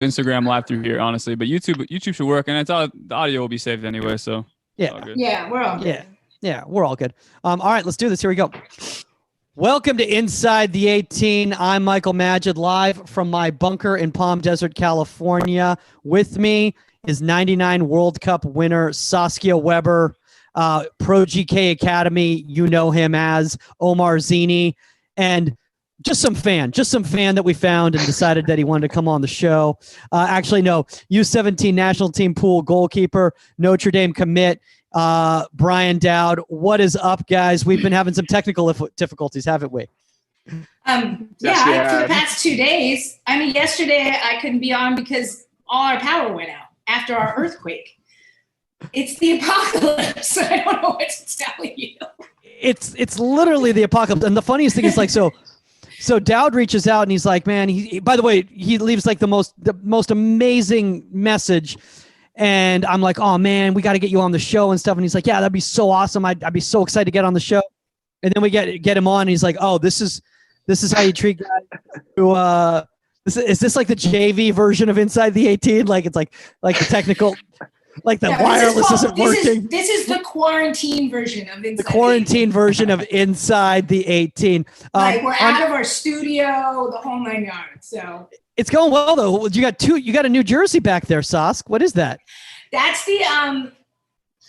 Instagram live through here, honestly. But YouTube should work, and it's all the audio will be saved anyway. So yeah, we're all good. Yeah, we're all good. All right, let's do this. Here we go. Welcome to Inside the 18. I'm Michael Magid, live from my bunker in Palm Desert, California. With me is 99 World Cup winner Saskia Weber, Pro GK Academy. You know him as Omar Zini, and just some fan that we found and decided that he wanted to come on the show. Actually, no, U17 national team pool goalkeeper, Notre Dame commit, Bryan Dowd. What is up, guys? We've been having some technical difficulties, haven't we? For the past 2 days. I mean, yesterday I couldn't be on because all our power went out after our earthquake. It's the apocalypse. I don't know what to tell you. It's literally the apocalypse. And the funniest thing is so Dowd reaches out and he's like, man, by the way, he leaves like the most amazing message. And I'm like, oh man, we got to get you on the show and stuff. And he's like, yeah, that'd be so awesome. I'd be so excited to get on the show. And then we get him on and he's like, oh, this is how you treat guys who, is this like the JV version of Inside the 18? Like, it's like the technical, like the wireless isn't working. This is the quarantine version of Inside the quarantine version of Inside the 18. Like we're out of our studio, the whole 9 yards. So it's going well though. You got a New Jersey back there, Sask. What is that? That's the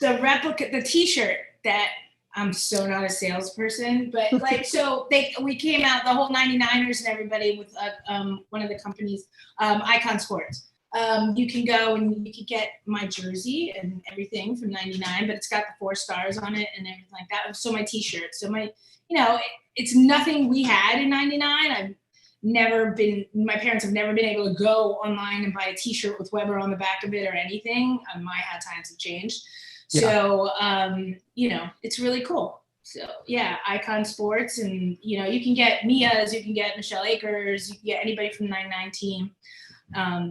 replica, the T-shirt that I'm so not a salesperson, but like we came out, the whole 99ers and everybody with one of the companies, Icon Sports. You can go and you can get my jersey and everything from 99, but it's got the 4 stars on it and everything like that. So my T-shirt. So it's nothing we had in 99. My parents have never been able to go online and buy a T-shirt with Weber on the back of it or anything. My times have changed. Yeah. So, it's really cool. So yeah, Icon Sports, and you can get Mia's, you can get Michelle Akers, you can get anybody from the 99 team.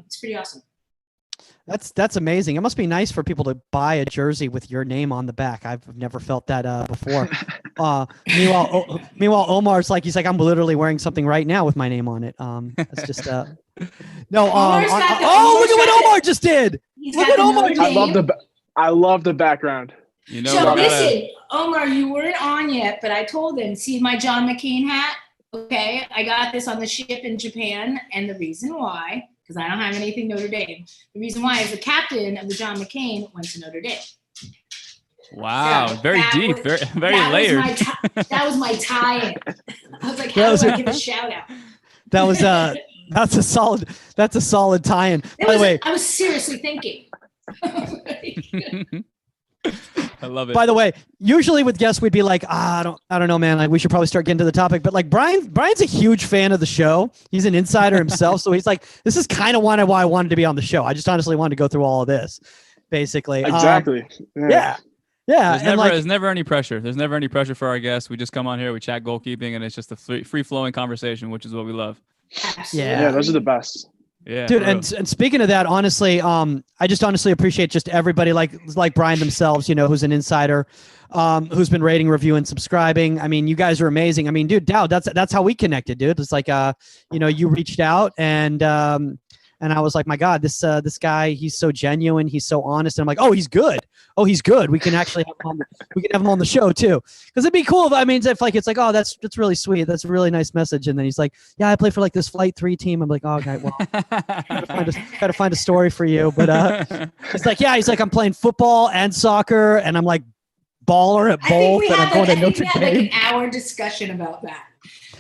It's pretty awesome. That's amazing. It must be nice for people to buy a jersey with your name on the back. I've never felt that before. Meanwhile, Omar's he's like, I'm literally wearing something right now with my name on it. It's just no. Look at what Omar just did. Look what Omar did. I love the background. Listen, Omar, you weren't on yet, but I told him, see my John McCain hat? Okay, I got this on the ship in Japan, and the reason why, because I don't have anything Notre Dame, the reason why is the captain of the John McCain went to Notre Dame. Wow, so very deep, very layered. That was my tie-in. I was like, how do I give a shout out? That's a solid tie-in. By the way, I was seriously thinking. I love it. By the way, usually with guests we'd be like, I don't know, man. Like we should probably start getting to the topic. But like Brian's a huge fan of the show. He's an insider himself, so he's like, this is kind of why I wanted to be on the show. I just honestly wanted to go through all of this, basically. Exactly. Yeah. There's never any pressure. There's never any pressure for our guests. We just come on here, we chat goalkeeping, and it's just a free flowing conversation, which is what we love. Yeah, those are the best. Yeah, dude. And speaking of that, honestly, I just honestly appreciate just everybody like Brian themselves, who's an insider, who's been rating, reviewing, subscribing. I mean, you guys are amazing. I mean, dude, Dowd, that's how we connected, dude. It's like, you reached out and I was like, my God, this guy, he's so genuine. He's so honest. And I'm like, oh, he's good. We can actually have him on the show too. Cause it'd be cool. It's like, oh, that's really sweet. That's a really nice message. And then he's like, yeah, I play for like this Flight 3 team. I'm like, oh, okay, well, gotta find a story for you. But it's like, yeah, he's like, I'm playing football and soccer and I'm like baller at both. And I'm going to Notre Dame. Like an hour discussion about that.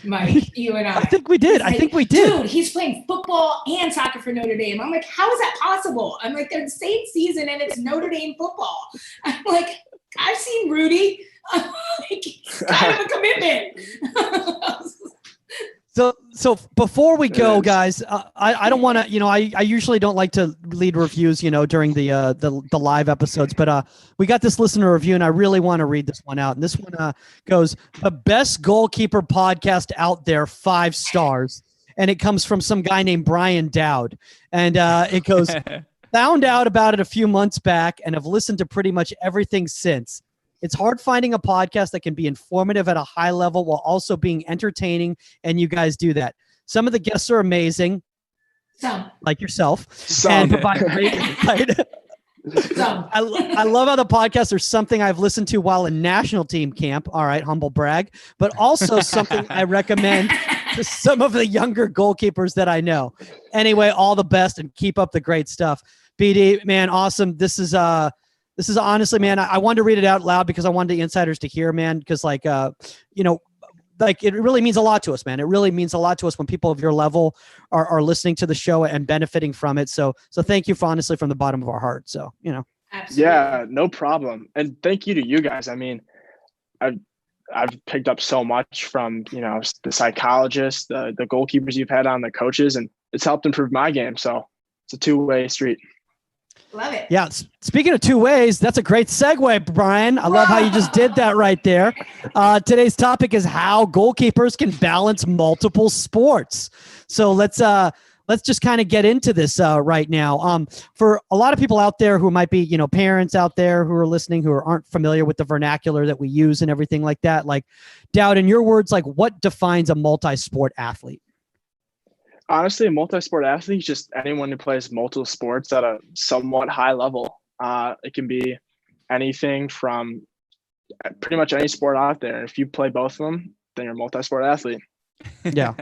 Mike, you and I. I think we did. Dude, he's playing football and soccer for Notre Dame. I'm like, how is that possible? I'm like, they're the same season and it's Notre Dame football. I'm like, I've seen Rudy. I'm like, it's kind of a commitment. So before we go, guys, I don't want to, I usually don't like to lead reviews, during the live episodes, but we got this listener review and I really want to read this one out. And this one goes, the best goalkeeper podcast out there, 5 stars. And it comes from some guy named Bryan Dowd. And it goes, found out about it a few months back and have listened to pretty much everything since. It's hard finding a podcast that can be informative at a high level while also being entertaining, and you guys do that. Some of the guests are amazing. Some. like yourself, Some. and provide great insight. Some. I love how the podcast is something I've listened to while in national team camp. All right, humble brag, but also something I recommend to some of the younger goalkeepers that I know. Anyway, all the best and keep up the great stuff. BD, man, awesome. This is honestly, man, I wanted to read it out loud because I wanted the insiders to hear, man, because like, like it really means a lot to us, man. It really means a lot to us when people of your level are listening to the show and benefiting from it. So thank you for honestly from the bottom of our heart. So, Absolutely. Yeah, no problem. And thank you to you guys. I mean, I've picked up so much from, the psychologists, the goalkeepers you've had on, the coaches, and it's helped improve my game. So it's a two-way street. Love it. yeah. Speaking of two ways, that's a great segue, Brian. I love how you just did that right there. Today's topic is how goalkeepers can balance multiple sports. So let's just kind of get into this right now. For a lot of people out there who might be, parents out there who are listening who aren't familiar with the vernacular that we use and everything like that, like Dowd, in your words, like what defines a multi-sport athlete? Honestly, a multi-sport athlete is just anyone who plays multiple sports at a somewhat high level. It can be anything from pretty much any sport out there. If you play both of them, then you're a multi-sport athlete. Yeah.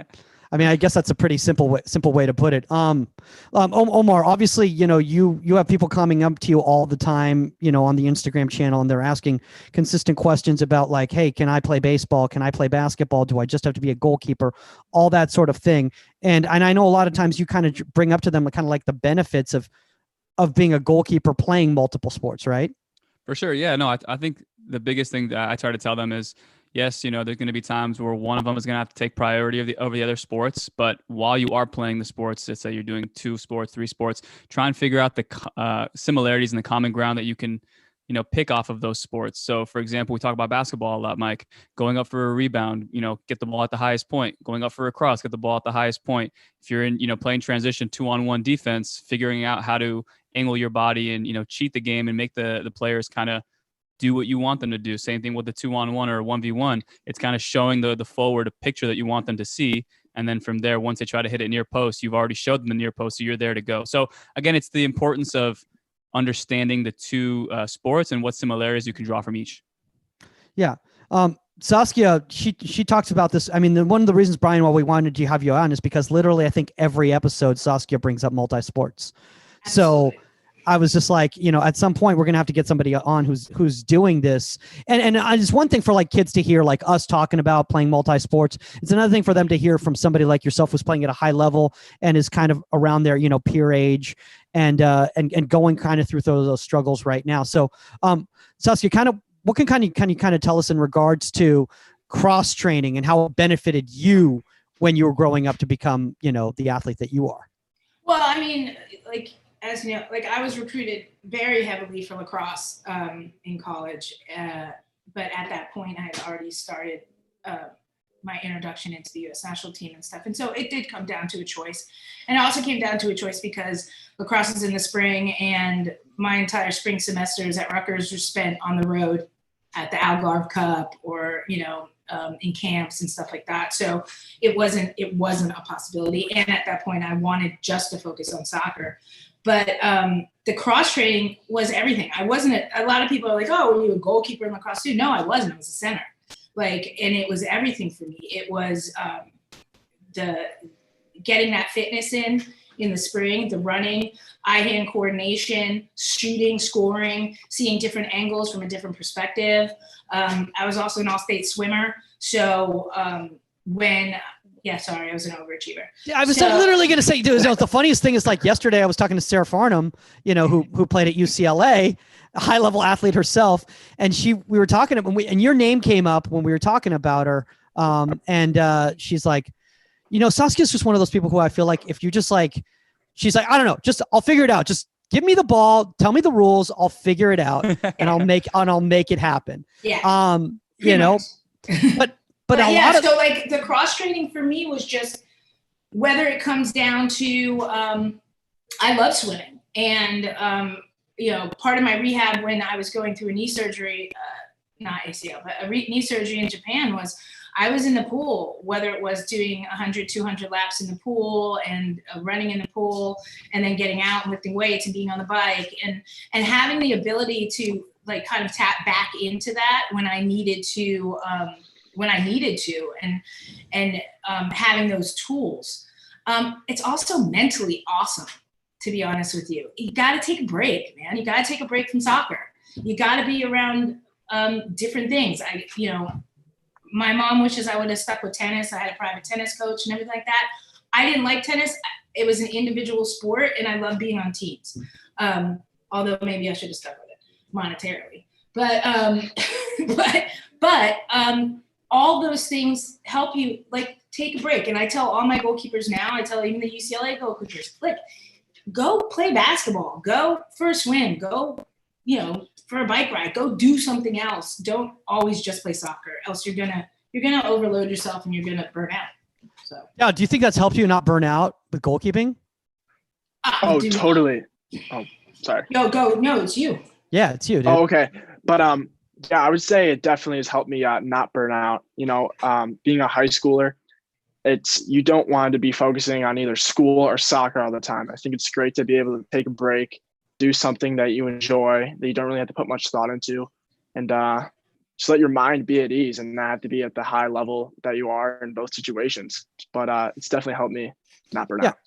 I mean, I guess that's a pretty simple way to put it. Omar, obviously, you have people coming up to you all the time, on the Instagram channel, and they're asking consistent questions about like, hey, can I play baseball? Can I play basketball? Do I just have to be a goalkeeper? All that sort of thing. And I know a lot of times you kind of bring up to them kind of like the benefits of being a goalkeeper playing multiple sports, right? For sure. Yeah, no, I think the biggest thing that I try to tell them is, yes, there's going to be times where one of them is going to have to take priority over the other sports. But while you are playing the sports, let's say you're doing 2 sports, 3 sports, try and figure out the similarities and the common ground that you can, pick off of those sports. So, for example, we talk about basketball a lot, Mike. Going up for a rebound, get the ball at the highest point. Going up for a cross, get the ball at the highest point. If you're in, playing transition 2-on-1 defense, figuring out how to angle your body and, cheat the game and make the players kind of do what you want them to do. Same thing with the 2-on-1 or 1v1. It's kind of showing the forward a picture that you want them to see. And then from there, once they try to hit it near post, you've already showed them the near post, so you're there to go. So again, it's the importance of understanding the two sports and what similarities you can draw from each. Yeah. Saskia, she talks about this. I mean, one of the reasons, Brian, why we wanted to have you on is because literally, I think every episode Saskia brings up multi-sports. Absolutely. So I was just like, at some point we're going to have to get somebody on who's doing this. And it's one thing for like kids to hear like us talking about playing multi-sports. It's another thing for them to hear from somebody like yourself who's playing at a high level and is kind of around their, peer age and going kind of through those struggles right now. So, Saskia, what can you kind of tell us in regards to cross training and how it benefited you when you were growing up to become, the athlete that you are? Well, I mean, as you know, I was recruited very heavily for lacrosse in college, but at that point I had already started my introduction into the US national team and stuff. And so it did come down to a choice. And it also came down to a choice because lacrosse is in the spring and my entire spring semesters at Rutgers were spent on the road at the Algarve Cup or, in camps and stuff like that. So it wasn't a possibility. And at that point I wanted just to focus on soccer. But the cross training was everything. I wasn't a lot of people are like, oh, were you a goalkeeper in lacrosse too? No, I wasn't. I was a center. And it was everything for me. It was the getting that fitness in the spring, the running, eye-hand coordination, shooting, scoring, seeing different angles from a different perspective. I was also an all-state swimmer. So sorry, I was an overachiever. Yeah, I was literally going to say, dude, the funniest thing is like yesterday I was talking to Sarah Farnham, who played at UCLA, a high-level athlete herself, and we were talking about and your name came up when we were talking about her, and she's like, Saskia's just one of those people who I feel like if you just like, she's like, I don't know, just I'll figure it out. Just give me the ball, tell me the rules, I'll figure it out, and I'll make it happen. Yeah. But a yeah, lot of so like the cross training for me was just whether it comes down to I love swimming and part of my rehab when I was going through a knee surgery, not ACL, but knee surgery in Japan was I was in the pool, whether it was doing 100, 200 laps in the pool and running in the pool and then getting out and lifting weights and being on the bike and having the ability to like kind of tap back into that when I needed to, and having those tools. It's also mentally awesome, to be honest with you. You got to take a break, man. You got to take a break from soccer. You got to be around different things. My mom wishes I would have stuck with tennis. I had a private tennis coach and everything like that. I didn't like tennis. It was an individual sport, and I love being on teams. Although maybe I should have stuck with it monetarily. But all those things help you like take a break. And I tell all my goalkeepers now, I tell even the UCLA goalkeepers, like, go play basketball, go for a swim, go, for a bike ride, go do something else. Don't always just play soccer, else you're gonna overload yourself and you're gonna burn out. So Yeah, do you think that's helped you not burn out with goalkeeping? Oh, totally. Oh, sorry. No, go. No, it's you. Yeah, it's you, dude. Oh, okay. But yeah, I would say it definitely has helped me not burn out. Being a high schooler, you don't want to be focusing on either school or soccer all the time. I think it's great to be able to take a break, do something that you enjoy, that you don't really have to put much thought into, and just let your mind be at ease and not have to be at the high level that you are in both situations. But it's definitely helped me not burn out.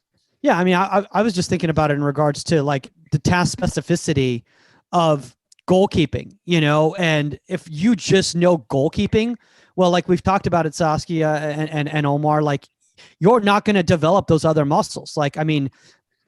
Yeah, I mean, I was just thinking about it in regards to like the task specificity of goalkeeping, and if you just know goalkeeping, well, like we've talked about it, Saskia and Omar, like you're not going to develop those other muscles. Like, I mean,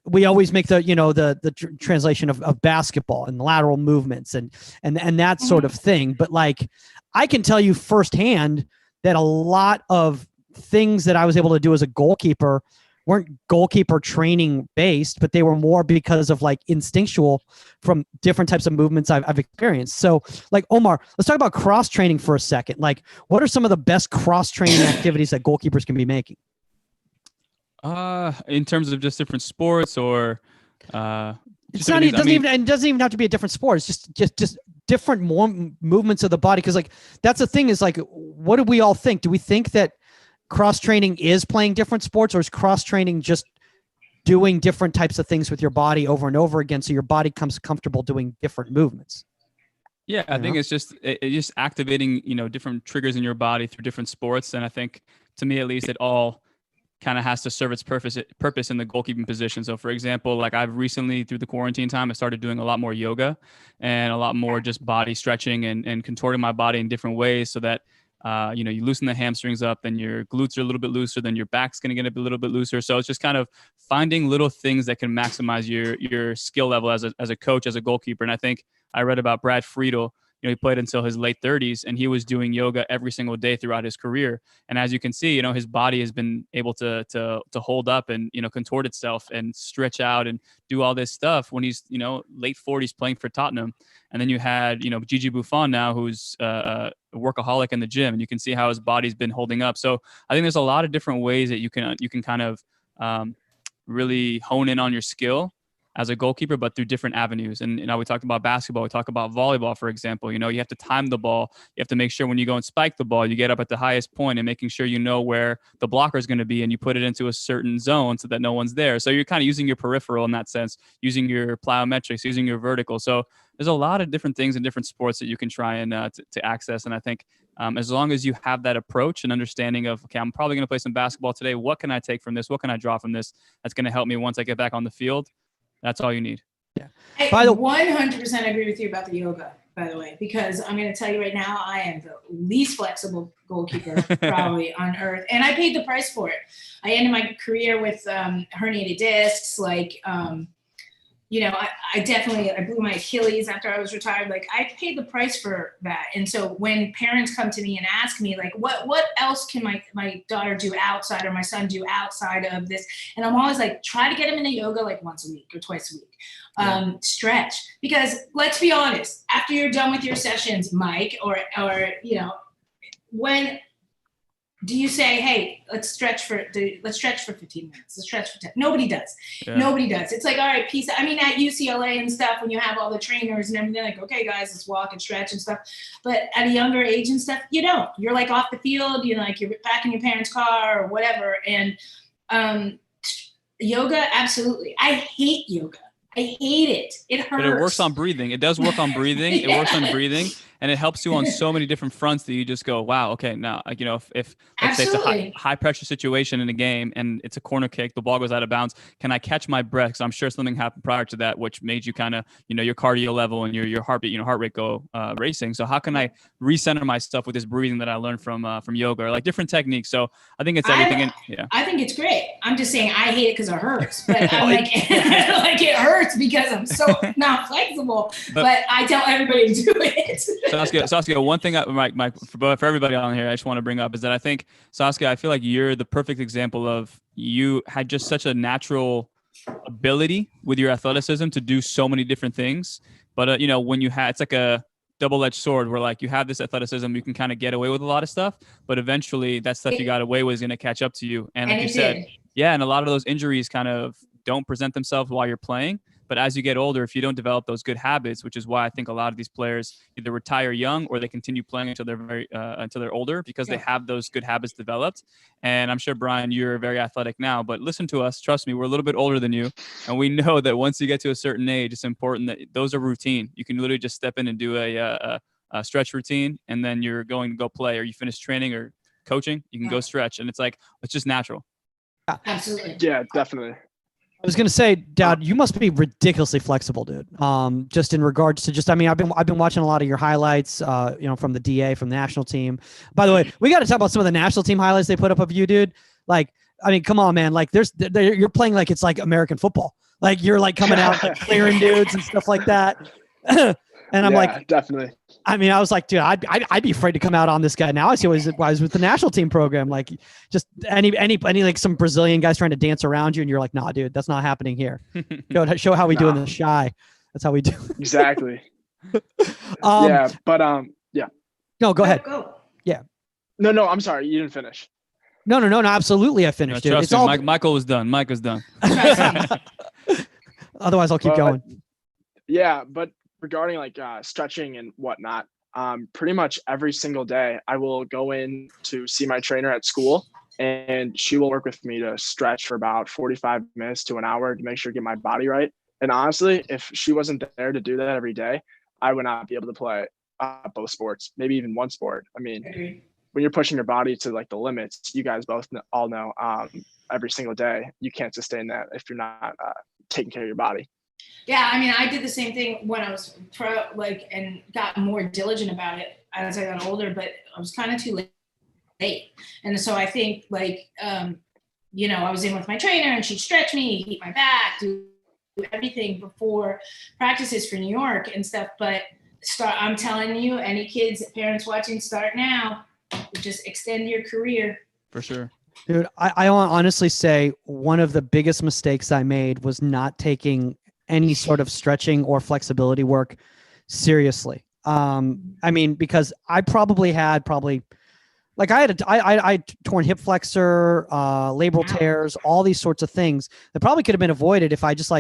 we always make the translation of basketball and lateral movements and that sort of thing. But like, I can tell you firsthand that a lot of things that I was able to do as a goalkeeper weren't goalkeeper training based, but they were more because of like instinctual from different types of movements I've experienced. So like, Omar, let's talk about cross training for a second. Like, what are some of the best cross training activities that goalkeepers can be making? In terms of just different sports or it doesn't even have to be a different sport. It's just different movements of the body. Cause like, that's the thing is like, what do we all think? Do we think that cross training is playing different sports, or is cross training just doing different types of things with your body over and over again, so your body comes comfortable doing different movements? Yeah, I think it's just activating, different triggers in your body through different sports. And I think, to me at least, it all kind of has to serve its purpose in the goalkeeping position. So for example, like I've recently, through the quarantine time, I started doing a lot more yoga and a lot more just body stretching and contorting my body in different ways so that you loosen the hamstrings up, then your glutes are a little bit looser, then your back's going to get a little bit looser. So it's just kind of finding little things that can maximize your skill level as a coach, as a goalkeeper. And I think I read about Brad Friedel. He played until his late 30s, and he was doing yoga every single day throughout his career. And as you can see, his body has been able to hold up and, contort itself and stretch out and do all this stuff when he's, late 40s playing for Tottenham. And then you had, Gigi Buffon now, who's a workaholic in the gym, and you can see how his body's been holding up. So I think there's a lot of different ways that you can kind of really hone in on your skill as a goalkeeper, but through different avenues. And we talked about basketball, we talk about volleyball, for example. You have to time the ball. You have to make sure when you go and spike the ball, you get up at the highest point and making sure where the blocker is going to be, and you put it into a certain zone so that no one's there. So you're kind of using your peripheral in that sense, using your plyometrics, using your vertical. So there's a lot of different things in different sports that you can try and to access. And I think as long as you have that approach and understanding of, okay, I'm probably going to play some basketball today. What can I take from this? What can I draw from this? That's going to help me once I get back on the field. That's all you need. Yeah. I 100% agree with you about the yoga, by the way, because I'm going to tell you right now, I am the least flexible goalkeeper probably on earth. And I paid the price for it. I ended my career with herniated discs. I blew my Achilles after I was retired. Like, I paid the price for that. And so when parents come to me and ask me, like, what else can my daughter do outside or my son do outside of this? And I'm always like, try to get him into yoga like once a week or twice a week. Stretch. Because let's be honest, after you're done with your sessions, Mike, or when do you say, hey, let's stretch for 15 minutes. Let's stretch for 10. Nobody does. Yeah. Nobody does. It's like, all right, peace. I mean, at UCLA and stuff, when you have all the trainers and everything, like, okay, guys, let's walk and stretch and stuff. But at a younger age and stuff, you don't. You're like off the field, you know, like you're back in your parents' car or whatever. And yoga, absolutely. I hate yoga. I hate it. It hurts. But it works on breathing. It does work on breathing. It works on breathing, and it helps you on so many different fronts that you just go, wow, okay, now, like, you know, if let's say it's a high pressure situation in a game and it's a corner kick, the ball goes out of bounds, can I catch my breath? Because I'm sure something happened prior to that, which made you kind of, you know, your cardio level and your heartbeat, you know, heart rate go racing. So how can I recenter myself with this breathing that I learned from yoga, or like different techniques? So I think it's everything. I think it's great. I'm just saying I hate it because it hurts, but I'm like, like it hurts because I'm so not flexible. But I tell everybody to do it. Saskia, one thing for everybody on here, I just want to bring up is that I think, Saskia, I feel like you're the perfect example of, you had just such a natural ability with your athleticism to do so many different things. But, you know, when it's like a double-edged sword where like you have this athleticism, you can kind of get away with a lot of stuff, but eventually that stuff you got away with is going to catch up to you. And like you said, yeah, and a lot of those injuries kind of don't present themselves while you're playing. But as you get older, if you don't develop those good habits, which is why I think a lot of these players either retire young or they continue playing until they're until they're older, because they have those good habits developed. And I'm sure, Bryan, you're very athletic now, but listen to us. Trust me, we're a little bit older than you. And we know that once you get to a certain age, it's important that those are routine. You can literally just step in and do a stretch routine, and then you're going to go play, or you finish training or coaching, you can go stretch. And it's like, it's just natural. Absolutely. Yeah, definitely. I was gonna say, Dowd, you must be ridiculously flexible, dude. Just in regards to I've been watching a lot of your highlights, you know, from the DA, from the national team. By the way, we got to talk about some of the national team highlights they put up of you, dude. Like, I mean, come on, man. Like, you're playing like it's like American football. Like, you're like coming out like clearing dudes and stuff like that. And I'm like, definitely. I mean, I was like, dude, I'd be afraid to come out on this guy now. I see why I was with the national team program. Like, just any like some Brazilian guys trying to dance around you, and you're like, nah, dude, that's not happening here. Show how we do in the shy. That's how we do. Exactly. Yeah. No, go ahead. Go. Yeah. No, I'm sorry, you didn't finish. No, absolutely, I finished. No, dude. trust me, Michael was done. Mike was done. Otherwise, I'll keep going. Yeah, but regarding like stretching and whatnot, pretty much every single day I will go in to see my trainer at school, and she will work with me to stretch for about 45 minutes to an hour to make sure to get my body right. And honestly, if she wasn't there to do that every day, I would not be able to play both sports, maybe even one sport. I mean, when you're pushing your body to like the limits, you guys all know, every single day, you can't sustain that if you're not taking care of your body. Yeah, I mean, I did the same thing when I was and got more diligent about it as I got older, but I was kind of too late. And so I think you know, I was in with my trainer and she'd stretch me, heat my back, do everything before practices for New York and stuff. But I'm telling you, any kids, parents watching, start now. Just extend your career. For sure. Dude, I honestly say one of the biggest mistakes I made was not taking any sort of stretching or flexibility work seriously. I mean, because I had I torn hip flexor, labral tears, all these sorts of things that probably could have been avoided if I just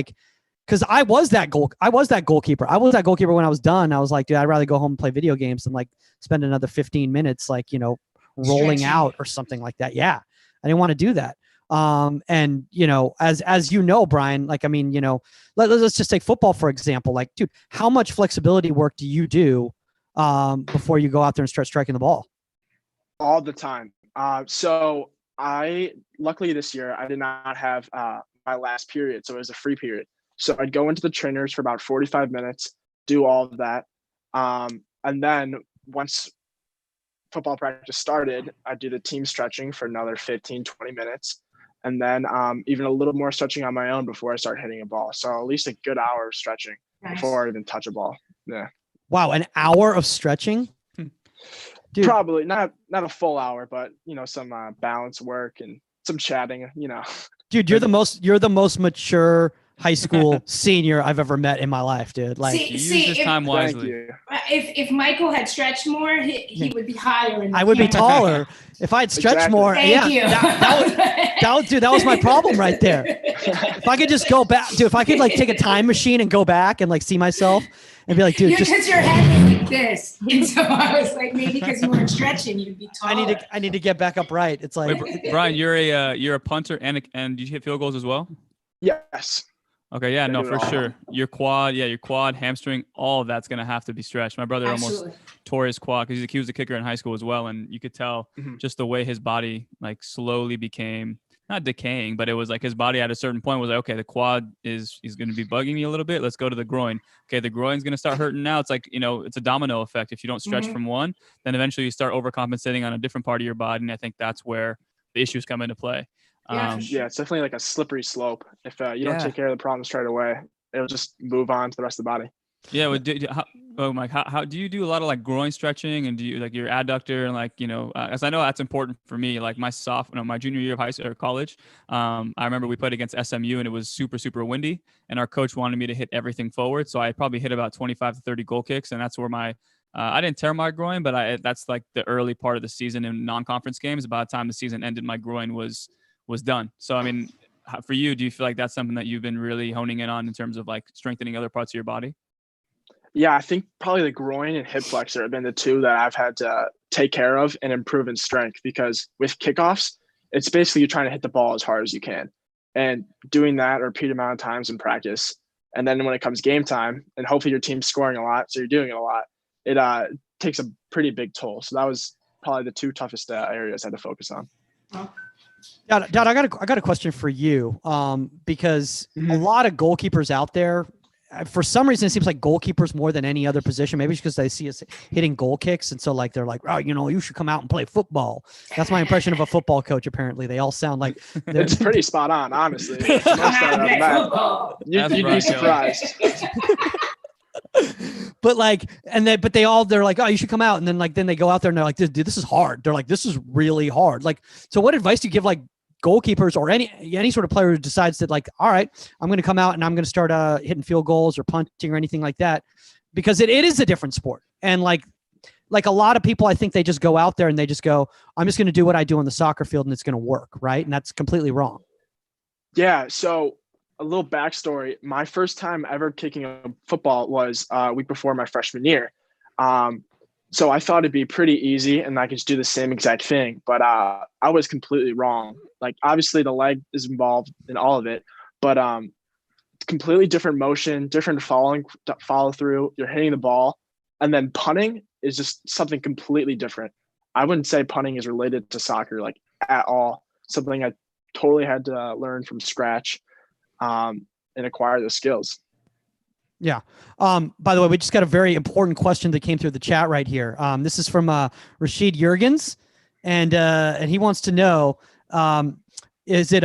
because I was that goalkeeper. I was that goalkeeper when I was done. I was like, dude, I'd rather go home and play video games than like spend another 15 minutes, like, you know, rolling stretching out or something like that. Yeah. I didn't want to do that. And you know, as you know, Bryan, like, I mean, you know, let's just take football, for example. Like, dude, how much flexibility work do you do before you go out there and start striking the ball? All the time. So luckily this year, I did not have my last period. So it was a free period. So I'd go into the trainers for about 45 minutes, do all of that. And then once football practice started, I'd do the team stretching for another 15, 20 minutes. And then even a little more stretching on my own before I start hitting a ball. So at least a good hour of stretching before I even touch a ball. Yeah. Wow. An hour of stretching? Dude. Probably not a full hour, but you know, some balance work and some chatting, you know. Dude, you're the most mature high school senior I've ever met in my life, dude. Like, you use this time Thank wisely. you. if Michael had stretched more, he would be higher. In the I would be camera. taller if I'd stretched Exactly. more. Thank you. That was my problem right there. If I could just go back, dude, if I could like take a time machine and go back and like see myself and be like, dude, Because your head was like this, and so I was like, maybe because you weren't stretching, you'd be taller. I need to get back upright. It's like, Wait, Bryan, you're a punter and you hit field goals as well? Yes. Okay, yeah, I no, do it for all. sure. Your quad, hamstring, all of that's gonna have to be stretched. My brother almost tore his quad because he was a kicker in high school as well, and you could tell just the way his body like slowly became not decaying, but it was like his body at a certain point was like, okay, the quad is going to be bugging me a little bit. Let's go to the groin. Okay, the groin's going to start hurting now. It's like, it's a domino effect. If you don't stretch from one, then eventually you start overcompensating on a different part of your body, and I think that's where the issues come into play. Yeah, for sure. Yeah, it's definitely like a slippery slope. If you don't take care of the problem straight away, it'll just move on to the rest of the body. Yeah. Mike, how do you do a lot of like groin stretching, and do you like your adductor and like, as I know that's important for me, like my junior year of high school or college. I remember we played against SMU and it was super, super windy, and our coach wanted me to hit everything forward. So I probably hit about 25 to 30 goal kicks. And that's where I didn't tear my groin, but that's like the early part of the season in non-conference games. By the time the season ended, my groin was done. So, I mean, for you, do you feel like that's something that you've been really honing in on in terms of like strengthening other parts of your body? Yeah, I think probably the groin and hip flexor have been the two that I've had to take care of and improve in strength, because with kickoffs, it's basically you're trying to hit the ball as hard as you can, and doing that a repeated amount of times in practice. And then when it comes game time, and hopefully your team's scoring a lot, so you're doing it a lot, it takes a pretty big toll. So that was probably the two toughest areas I had to focus on. Dad, I got a question for you. Because a lot of goalkeepers out there, for some reason, it seems like goalkeepers more than any other position. Maybe it's because they see us hitting goal kicks, and so like they're like, oh, you should come out and play football. That's my impression of a football coach. Apparently, they all sound like it's pretty spot on, honestly. You'd be surprised. But like, they're like, oh, you should come out, and then they go out there and they're like, dude, this is hard. They're like, this is really hard. Like, so what advice do you give like goalkeepers or any sort of player who decides that like, all right, I'm going to come out and I'm going to start hitting field goals or punting or anything like that, because it is a different sport. And like a lot of people, I think they just go out there and they just go, I'm just going to do what I do on the soccer field and it's going to work. Right. And that's completely wrong. Yeah. So a little backstory, my first time ever kicking a football was a week before my freshman year. So I thought it'd be pretty easy and I could just do the same exact thing, but I was completely wrong. Like, obviously the leg is involved in all of it, but completely different motion, different follow through. You're hitting the ball, and then punting is just something completely different. I wouldn't say punting is related to soccer like at all. Something I totally had to learn from scratch and acquire those skills. Yeah. By the way, we just got a very important question that came through the chat right here. This is from Rashid Jurgens, and he wants to know, is it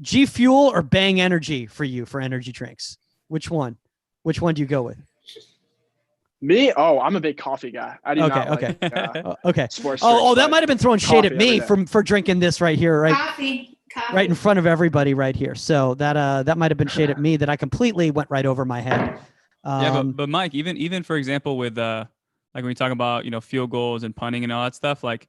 G Fuel or Bang Energy for you for energy drinks? Which one? Which one do you go with? Me? Oh, I'm a big coffee guy. I do not like okay. Sports that might have been throwing shade at me for drinking this right here, right? Coffee. Right in front of everybody right here. So that might have been shade at me that I completely went right over my head. But Mike, even for example with like when we talk about field goals and punting and all that stuff, like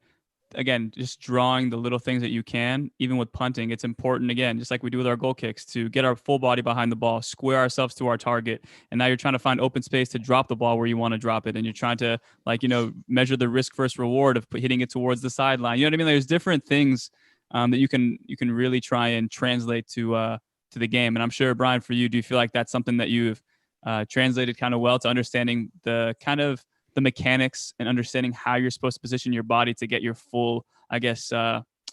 again, just drawing the little things that you can, even with punting, it's important, again, just like we do with our goal kicks, to get our full body behind the ball, square ourselves to our target. And now you're trying to find open space to drop the ball where you want to drop it. And you're trying to measure the risk versus reward of hitting it towards the sideline. You know what I mean? There's different things that you can really try and translate to the game. And I'm sure, Bryan, for you, do you feel like that's something that you've translated kind of well to understanding the kind of the mechanics and understanding how you're supposed to position your body to get your full, I guess,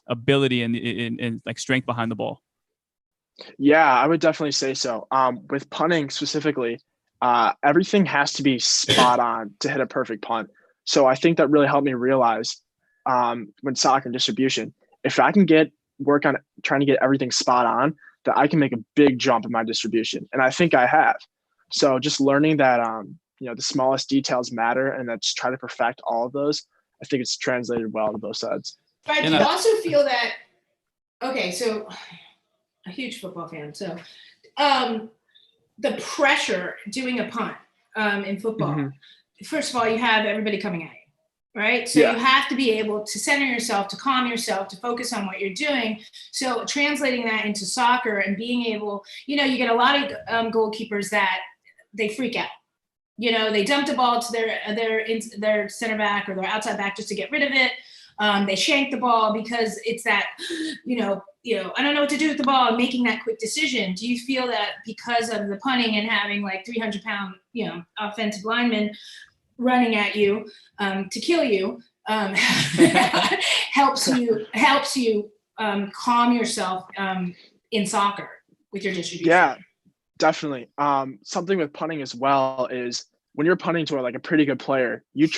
ability and like strength behind the ball? Yeah, I would definitely say so. With punting specifically, everything has to be spot on to hit a perfect punt. So I think that really helped me realize when soccer and distribution, if I can work on trying to get everything spot on, that I can make a big jump in my distribution. And I think I have. So just learning that, the smallest details matter, and that's try to perfect all of those. I think it's translated well to both sides. But do you also feel that, okay, so a huge football fan. So the pressure doing a punt in football. Mm-hmm. First of all, you have everybody coming at you, right? So you have to be able to center yourself, to calm yourself, to focus on what you're doing. So translating that into soccer and being able, you get a lot of goalkeepers that they freak out. They dump the ball to their center back or their outside back just to get rid of it. They shank the ball because it's that, I don't know what to do with the ball and making that quick decision. Do you feel that because of the punting and having like 300-pound, offensive linemen running at you to kill you helps you calm yourself in soccer with your distribution? Yeah, definitely. Something with punting as well is when you're punting to like a pretty good player, you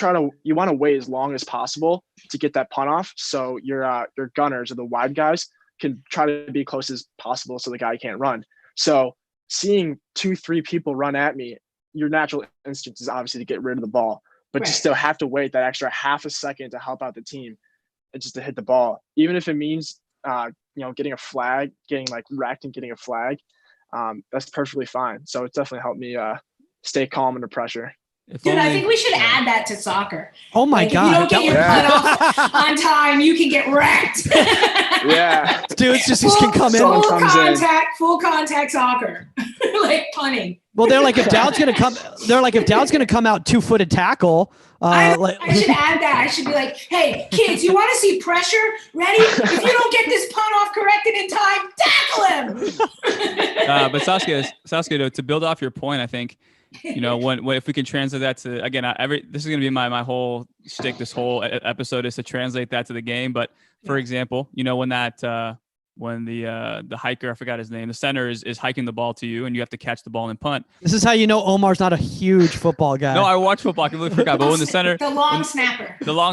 want to wait as long as possible to get that punt off. So your gunners or the wide guys can try to be close as possible so the guy can't run. So seeing 2-3 people run at me, your natural instinct is obviously to get rid of the ball, but you still have to wait that extra half a second to help out the team and just to hit the ball. Even if it means, getting a flag, getting like wrecked and getting a flag, that's perfectly fine. So it's definitely helped me stay calm under pressure. Dude, I think we should add that to soccer. Oh my God. If you don't get your putt off on time, you can get wrecked. Yeah. Dudes just can come in. Full contact soccer. Like punting. Well, they're like, if Dowd's going to come out 2-footed tackle. I should add that. I should be like, hey, kids, you want to see pressure? Ready? If you don't get this punt off corrected in time, tackle him. But Saskia, to build off your point, I think, when if we can translate that to, again, this is going to be my whole shtick. This whole episode is to translate that to the game. But for example, when the hiker, I forgot his name, the center is hiking the ball to you and you have to catch the ball and punt. This is how you know Omar's not a huge football guy. No, I watch football. I completely forgot. But when the center, the long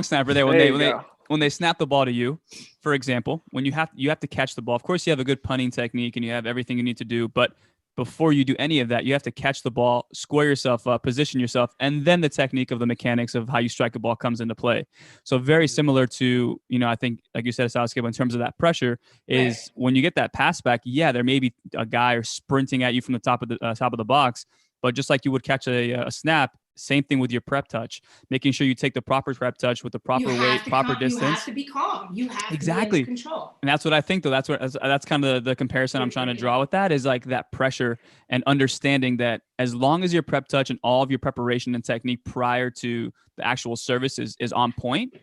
snapper there, when they snap the ball to you, for example, when you have to catch the ball. Of course, you have a good punting technique and you have everything you need to do, but before you do any of that, you have to catch the ball, square yourself up, position yourself, and then the technique of the mechanics of how you strike a ball comes into play. So very similar to, I think, like you said, Saskia, in terms of that pressure is when you get that pass back, there may be a guy sprinting at you from the top of the box, but just like you would catch a snap, same thing with your prep touch, making sure you take the proper prep touch with the proper weight, proper distance. You have to be calm. You have to be in control. And that's what I think, though. That's kind of the comparison I'm trying to draw with that is like that pressure and understanding that as long as your prep touch and all of your preparation and technique prior to the actual service is on point,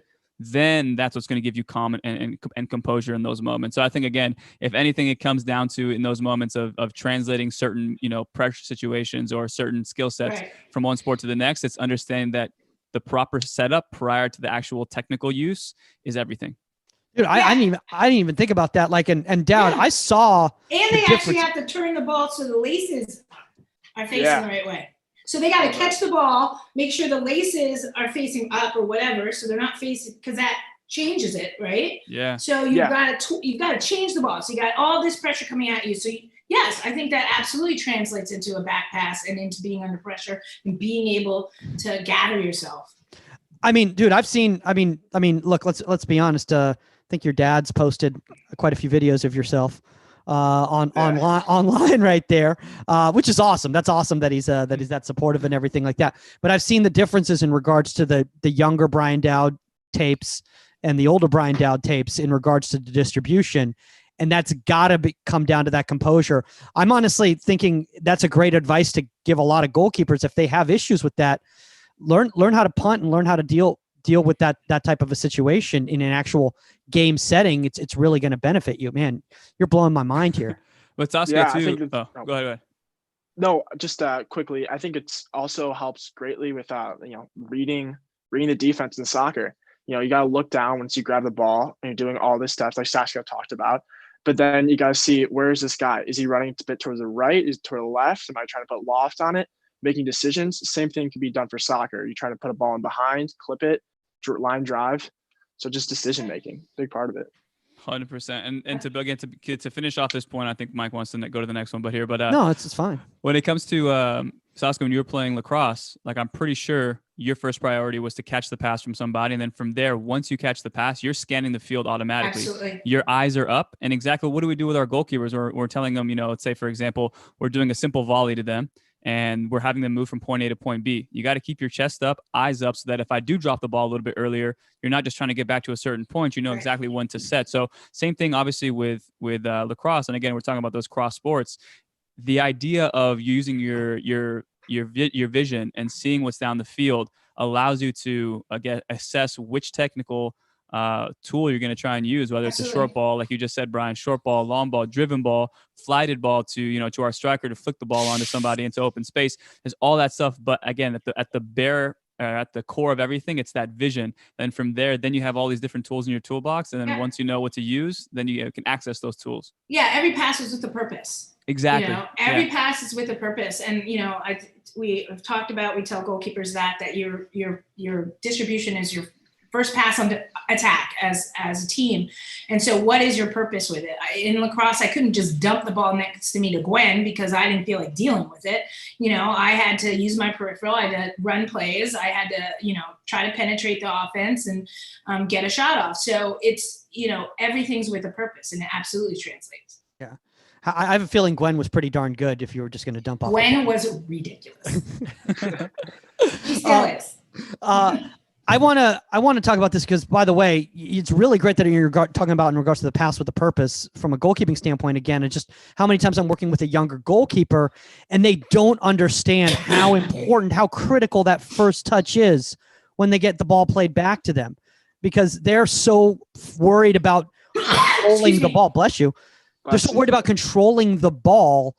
then that's what's going to give you calm and composure in those moments. So I think, again, if anything, it comes down to in those moments of translating certain, pressure situations or certain skill sets from one sport to the next, it's understanding that the proper setup prior to the actual technical use is everything. Dude, I didn't even think about that. Like, and Dowd, I saw. And they actually have to turn the ball so the laces are facing the right way. So they got to catch the ball, make sure the laces are facing up or whatever, so they're not facing, because that changes it, right? Yeah. So you've got to change the ball. So you got all this pressure coming at you. So yes, I think that absolutely translates into a back pass and into being under pressure and being able to gather yourself. I mean, dude, look, let's be honest. I think your dad's posted quite a few videos of yourself online right there, which is awesome. That's awesome that he's that supportive and everything like that. But I've seen the differences in regards to the younger Bryan Dowd tapes and the older Bryan Dowd tapes in regards to the distribution. And that's got to come down to that composure. I'm honestly thinking that's a great advice to give a lot of goalkeepers if they have issues with that. Learn how to punt and learn how to deal with that type of a situation in an actual game setting. It's really going to benefit you, man. You're blowing my mind here. But Saskia too. Go ahead. No, just quickly. I think it's also helps greatly with reading the defense in soccer. You got to look down once you grab the ball and you're doing all this stuff like Saskia talked about. But then you got to see, where is this guy? Is he running a bit towards the right? Is it toward the left? Am I trying to put loft on it? Making decisions. Same thing can be done for soccer. You're trying to put a ball in behind, clip it, line drive. So just decision making, big part of it. 100%. And to finish off this point, I think Mike wants to go to the next one, but no, it's fine. When it comes to Saskia, when you were playing lacrosse, like I'm pretty sure your first priority was to catch the pass from somebody. And then from there, once you catch the pass, you're scanning the field automatically. Absolutely. Your eyes are up. And exactly what do we do with our goalkeepers? We're telling them, let's say, for example, we're doing a simple volley to them and we're having them move from point A to point B. You got to keep your chest up, eyes up, so that if I do drop the ball a little bit earlier, you're not just trying to get back to a certain point. You know exactly when to set. So same thing, obviously, with lacrosse. And again, we're talking about those cross sports. The idea of using your vision and seeing what's down the field allows you to again assess which technical tool you're going to try and use, whether it's a short ball, like you just said, Bryan, short ball, long ball, driven ball, flighted ball to to our striker to flick the ball onto somebody into open space. There's all that stuff, but again, at the core of everything, it's that vision. Then from there, then you have all these different tools in your toolbox, and then once you know what to use, then you can access those tools. Yeah, every pass is with a purpose. Exactly. Every pass is with a purpose, and we have talked about. We tell goalkeepers that your distribution is your first pass on the attack as a team. And so what is your purpose with it? In lacrosse, I couldn't just dump the ball next to me to Gwen because I didn't feel like dealing with it. I had to use my peripheral. I had to run plays. I had to, try to penetrate the offense and get a shot off. So it's, everything's with a purpose, and it absolutely translates. Yeah. I have a feeling Gwen was pretty darn good if you were just going to dump off. Gwen was ridiculous. She still is. I want to talk about this because, by the way, it's really great that you're talking about in regards to the pass with a purpose from a goalkeeping standpoint. Again, it's just how many times I'm working with a younger goalkeeper and they don't understand how important, how critical that first touch is when they get the ball played back to them, because they're so worried about controlling the ball. Bless you. They're so worried about controlling the ball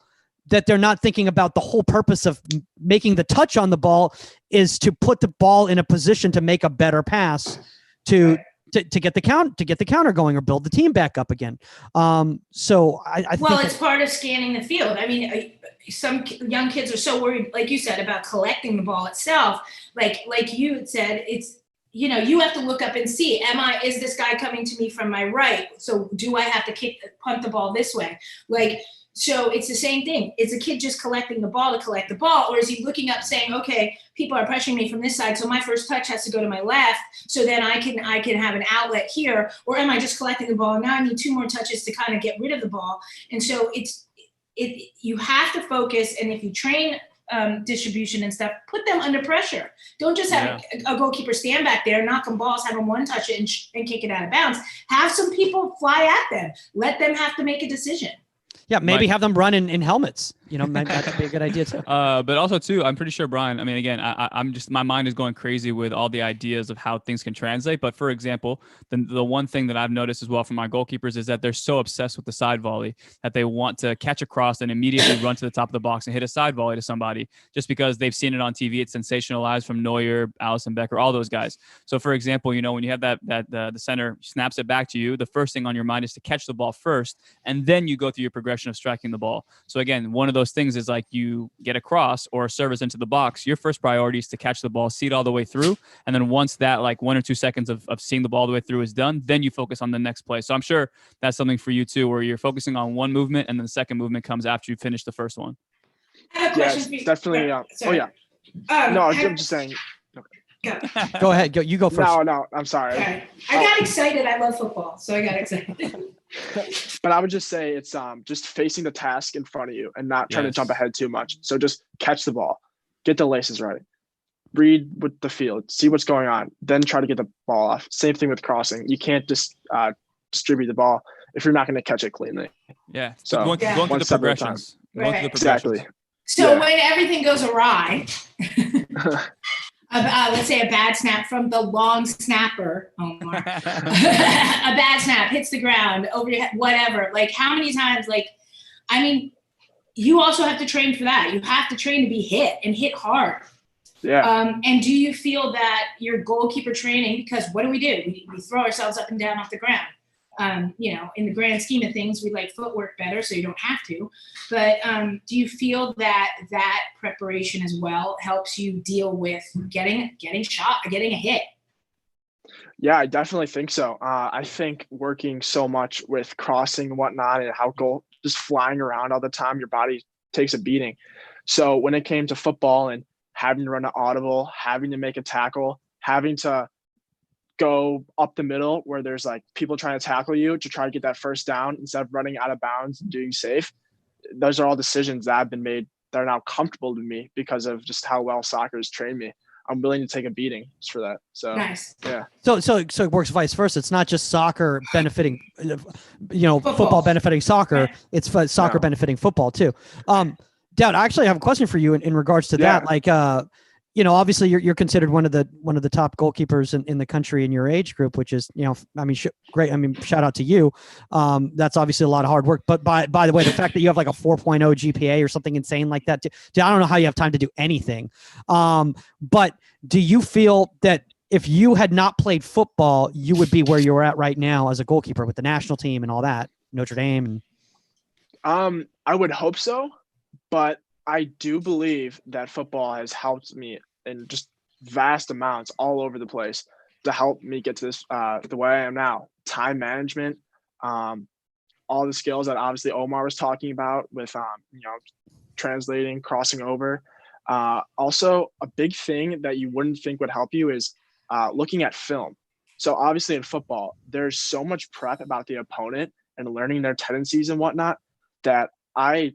that they're not thinking about the whole purpose of making the touch on the ball is to put the ball in a position to make a better pass to get the counter going or build the team back up again. So I think it's part of scanning the field. I mean, some young kids are so worried, like you said, about collecting the ball itself. Like you had said, it's, you have to look up and see, is this guy coming to me from my right? So do I have to punt the ball this way? So it's the same thing. Is a kid just collecting the ball to collect the ball? Or is he looking up saying, okay, people are pressuring me from this side, so my first touch has to go to my left, so then I can have an outlet here? Or am I just collecting the ball and now I need two more touches to kind of get rid of the ball? And so you have to focus, and if you train distribution and stuff, put them under pressure. Don't just have a goalkeeper stand back there, knock them balls, have them one touch it and kick it out of bounds. Have some people fly at them. Let them have to make a decision. Yeah, maybe have them run in helmets. That could be a good idea too. But also too, I'm pretty sure, Bryan, I mean, again, I'm just, my mind is going crazy with all the ideas of how things can translate. But for example, the one thing that I've noticed as well from my goalkeepers is that they're so obsessed with the side volley that they want to catch a cross and immediately run to the top of the box and hit a side volley to somebody just because they've seen it on TV. It's sensationalized from Neuer, Allison Becker, all those guys. So for example, when you have the center snaps it back to you, the first thing on your mind is to catch the ball first, and then you go through your progression of striking the ball. So again, one of those things is like you get a cross or a service into the box, your first priority is to catch the ball, see it all the way through. And then once that like 1 or 2 seconds of seeing the ball all the way through is done, then you focus on the next play. So I'm sure that's something for you too, where you're focusing on one movement and then the second movement comes after you finish the first one. I have a question for you. Definitely. I'm just saying. Go ahead. You go first. No, I'm sorry. Okay. I got excited. I love football, so I got excited. But I would just say it's just facing the task in front of you and not trying to jump ahead too much. So just catch the ball, get the laces right, read with the field, see what's going on, then try to get the ball off. Same thing with crossing. You can't just distribute the ball if you're not going to catch it cleanly. Yeah. So going through the progressions. Exactly. So when everything goes awry, let's say a bad snap from the long snapper, Omar. A bad snap hits the ground over your head, whatever. Like how many times, you also have to train for that. You have to train to be hit and hit hard. Yeah. And do you feel that your goalkeeper training, because what do? We throw ourselves up and down off the ground. In the grand scheme of things, we like footwork better, so you don't have to. But do you feel that preparation as well helps you deal with getting a hit? Yeah, I definitely think so. I think working so much with crossing and whatnot and how just flying around all the time, your body takes a beating. So when it came to football and having to run an audible, having to make a tackle, having to go up the middle where there's like people trying to tackle you to try to get that first down instead of running out of bounds and doing safe. Those are all decisions that have been made that are now comfortable to me because of just how well soccer has trained me. I'm willing to take a beating just for that. So nice. Yeah. So it works vice versa. It's not just soccer benefiting, football benefiting soccer. It's soccer benefiting football too. Dowd, I actually have a question for you in regards to that. Like, obviously you're considered one of the top goalkeepers in the country in your age group, which is, great. I mean, shout out to you. That's obviously a lot of hard work, but by the way, the fact that you have like a 4.0 GPA or something insane like that, I don't know how you have time to do anything. But do you feel that if you had not played football, you would be where you're at right now as a goalkeeper with the national team and all that, Notre Dame? I would hope so, but I do believe that football has helped me in just vast amounts all over the place to help me get to this, the way I am now. Time management, all the skills that obviously Omar was talking about with, translating, crossing over. Also, a big thing that you wouldn't think would help you is looking at film. So obviously in football, there's so much prep about the opponent and learning their tendencies and whatnot that I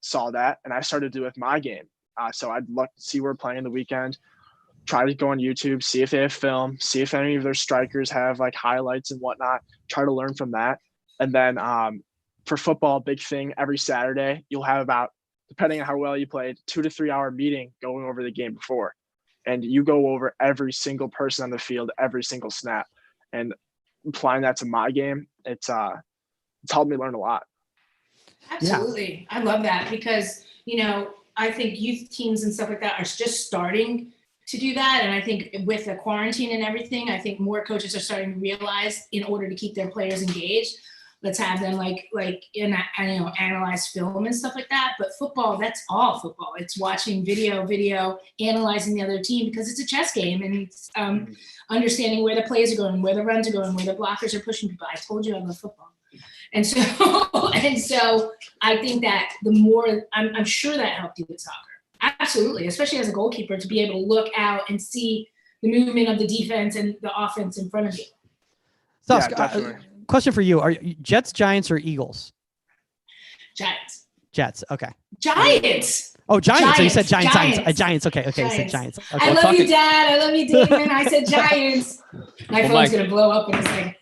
saw that and I started to do with my game. So I'd look to see where we're playing the weekend, try to go on YouTube, see if they have film, see if any of their strikers have like highlights and whatnot, try to learn from that. And then for football, big thing, every Saturday, you'll have about, depending on how well you played, 2 to 3 hour meeting going over the game before. And you go over every single person on the field, every single snap. And applying that to my game, it's helped me learn a lot. Absolutely. Yeah. I love that because, I think youth teams and stuff like that are just starting to do that. And I think with the quarantine and everything, I think more coaches are starting to realize in order to keep their players engaged, let's have them analyze film and stuff like that. But football, that's all football. It's watching video, analyzing the other team because it's a chess game and it's understanding where the plays are going, where the runs are going, where the blockers are pushing people. I told you I love football. And so I think that the more, I'm sure that helped you with soccer. Absolutely. Especially as a goalkeeper to be able to look out and see the movement of the defense and the offense in front of you. So, question for you. Are you Jets, Giants, or Eagles? Giants. Jets. Okay. Giants. Oh, Giants. So you said Giants. Giants. Okay. Giants. You said Giants. Okay. I love you, Dad. I love you, Damon. I said Giants. My phone's going to blow up in a second.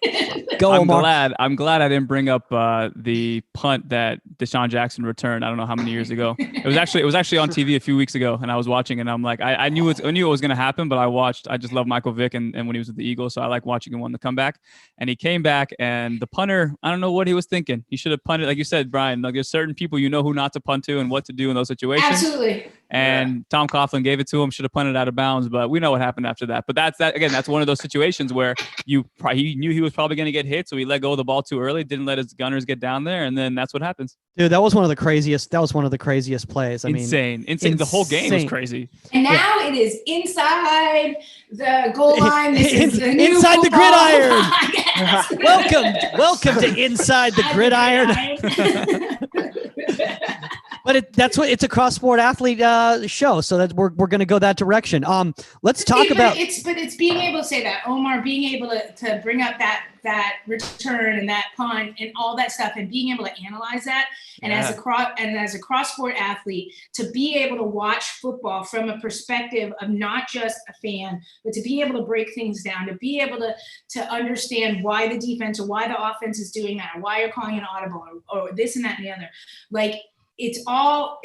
Go, Omar. I'm glad I didn't bring up the punt that Deshaun Jackson returned. I don't know how many years ago. It was actually on TV a few weeks ago, and I was watching, and I'm like, I knew it was going to happen, but I just love Michael Vick, and when he was with the Eagles, so I like watching him on the comeback. And he came back, and the punter, I don't know what he was thinking. He should have punted, like you said, Brian. Like there's certain people who not to punt to and what to do in those situations. Absolutely. And Tom Coughlin gave it to him. Should have punted out of bounds, but we know what happened after that. But that's one of those situations where he knew he was probably going to get hit, so he let go of the ball too early, didn't let his gunners get down there, and then that's what happens. Dude, that was one of the craziest plays. Insane. The whole game was crazy. And now it is inside the goal line. This is the new inside the gridiron. Welcome to Inside the Gridiron. But it's a cross-sport athlete show, so that we're going to go that direction. Let's talk about it's being able to say that, Omar, being able to bring up that return and that punt and all that stuff, and being able to analyze that, and as a cross-sport athlete, to be able to watch football from a perspective of not just a fan, but to be able to break things down, to be able to understand why the defense or why the offense is doing that, or why you're calling an audible, or this and that and the other, like. It all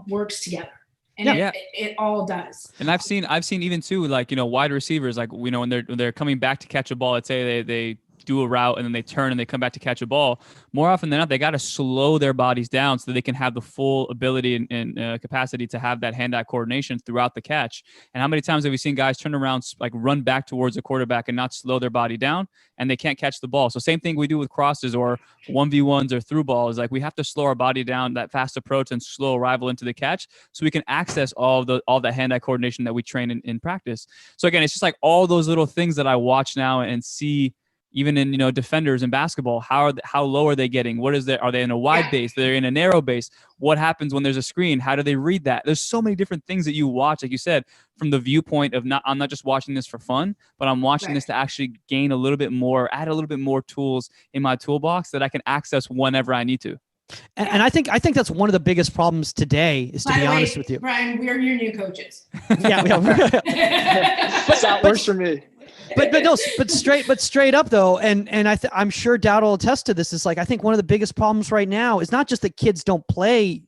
works together, and it all does. And I've seen even too, like, wide receivers, like, when they're coming back to catch a ball, let's say they do a route and then they turn and they come back to catch a ball. More often than not, they got to slow their bodies down so that they can have the full ability and capacity to have that hand-eye coordination throughout the catch. And how many times have we seen guys turn around, like run back towards the quarterback and not slow their body down, and they can't catch the ball? So same thing we do with crosses or 1v1s or through balls. Like, we have to slow our body down, that fast approach, and slow arrival into the catch so we can access all the hand-eye coordination that we train in practice. So again, it's just like all those little things that I watch now and see, even in, defenders in basketball, how low are they getting? Are they in a wide base? They're in a narrow base. What happens when there's a screen? How do they read that? There's so many different things that you watch, like you said, from the viewpoint of I'm not just watching this for fun, but I'm watching this to actually gain a little bit more, add a little bit more tools in my toolbox that I can access whenever I need to. And I think that's one of the biggest problems today, is to be honest with you. Bryan, we're your new coaches. Yeah. That works for me. But straight up though, and I'm sure Dowd will attest to this. Is like, I think one of the biggest problems right now is not just that kids don't play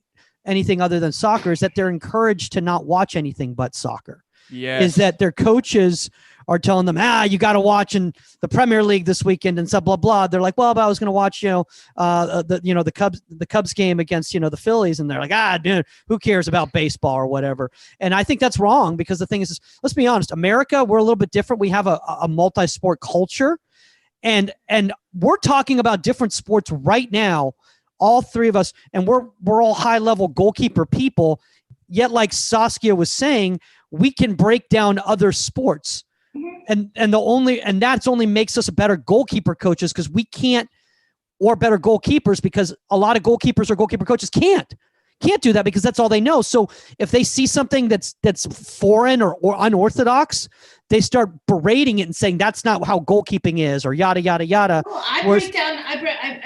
anything other than soccer, is that they're encouraged to not watch anything but soccer. Yeah, is that their coaches are telling them, you got to watch in the Premier League this weekend and stuff, blah blah. They're like, well, but I was going to watch, the Cubs game against, the Phillies, and they're like, dude, who cares about baseball or whatever? And I think that's wrong, because the thing is, let's be honest, America, we're a little bit different. We have a multi-sport culture, and we're talking about different sports right now, all three of us, and we're all high-level goalkeeper people. Yet, like Saskia was saying, we can break down other sports. And that's only makes us better goalkeeper coaches, because we can't, or better goalkeepers, because a lot of goalkeepers or goalkeeper coaches can't do that, because that's all they know. So if they see something that's foreign or unorthodox, they start berating it and saying that's not how goalkeeping is, or yada yada yada. Well, I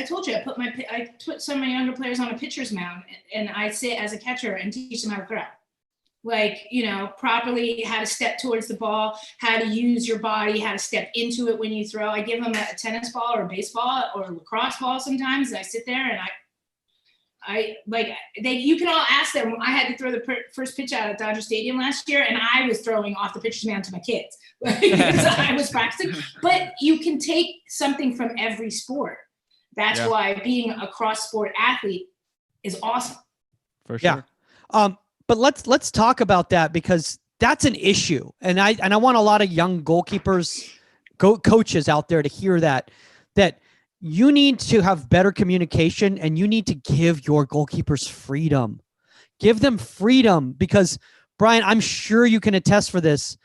told you I put some of my younger players on a pitcher's mound, and I sit as a catcher and teach them how to throw. Like, properly how to step towards the ball, how to use your body, how to step into it when you throw. I give them a tennis ball or a baseball or a lacrosse ball sometimes, and I sit there and you can all ask them. I had to throw the first pitch out at Dodger Stadium last year, and I was throwing off the pitcher's mound to my kids. Because I was practicing. But you can take something from every sport. That's why being a cross-sport athlete is awesome. For sure. Yeah. But let's talk about that, because that's an issue, and I want a lot of young goalkeepers, coaches out there to hear that you need to have better communication, and you need to give your goalkeepers freedom. Give them freedom, because Bryan, I'm sure you can attest for this.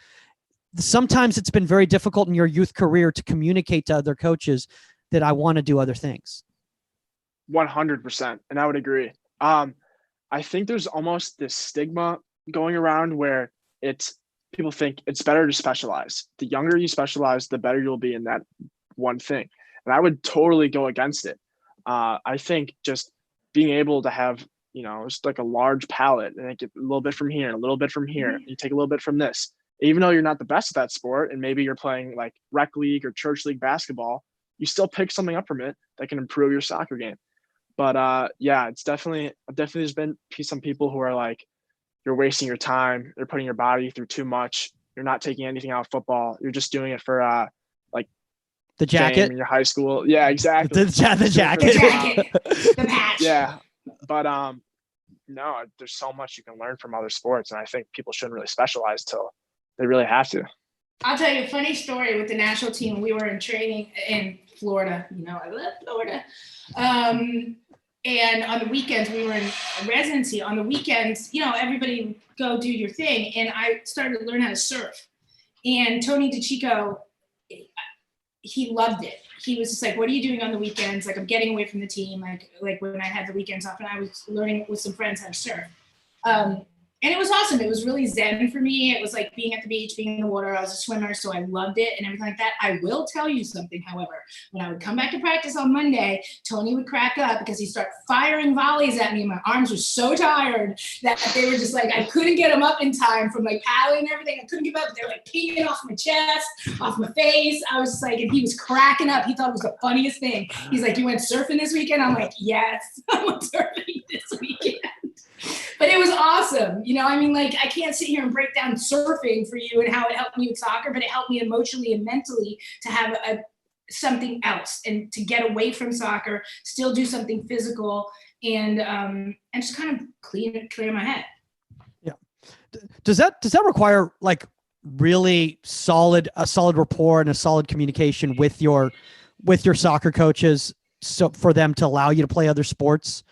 Sometimes it's been very difficult in your youth career to communicate to other coaches that I want to do other things. 100%, and I would agree. I think there's almost this stigma going around where people think it's better to specialize. The younger you specialize, the better you'll be in that one thing. And I would totally go against it. I think just being able to have, just like a large palette, and get a little bit from here, a little bit from here, and you take a little bit from this, even though you're not the best at that sport, and maybe you're playing like rec league or church league basketball, you still pick something up from it that can improve your soccer game. But it's definitely there's been some people who are like, you're wasting your time. You're putting your body through too much. You're not taking anything out of football. You're just doing it for like the jacket in your high school. Yeah, exactly. The jacket. The patch. Yeah, but no, there's so much you can learn from other sports, and I think people shouldn't really specialize till they really have to. I'll tell you a funny story with the national team. We were in training in Florida. I love Florida. And on the weekends, we were in residency. On the weekends, everybody would go do your thing. And I started to learn how to surf. And Tony DeChico, he loved it. He was just like, what are you doing on the weekends? Like, I'm getting away from the team. Like when I had the weekends off, and I was learning with some friends how to surf. And it was awesome. It was really zen for me. It was like being at the beach, being in the water. I was a swimmer, so I loved it and everything like that. I will tell you something, however. When I would come back to practice on Monday, Tony would crack up because he'd start firing volleys at me, and my arms were so tired that they were just like, I couldn't get them up in time from like paddling and everything. I couldn't get up. They were like pinging off my chest, off my face. I was just like, and he was cracking up. He thought it was the funniest thing. He's like, you went surfing this weekend? I'm like, yes, I went surfing this weekend. But it was awesome. I can't sit here and break down surfing for you and how it helped me with soccer, but it helped me emotionally and mentally to have something else and to get away from soccer, still do something physical, and just kind of clear my head. Yeah. Does that require like really a solid rapport and a solid communication with your soccer coaches, so for them to allow you to play other sports?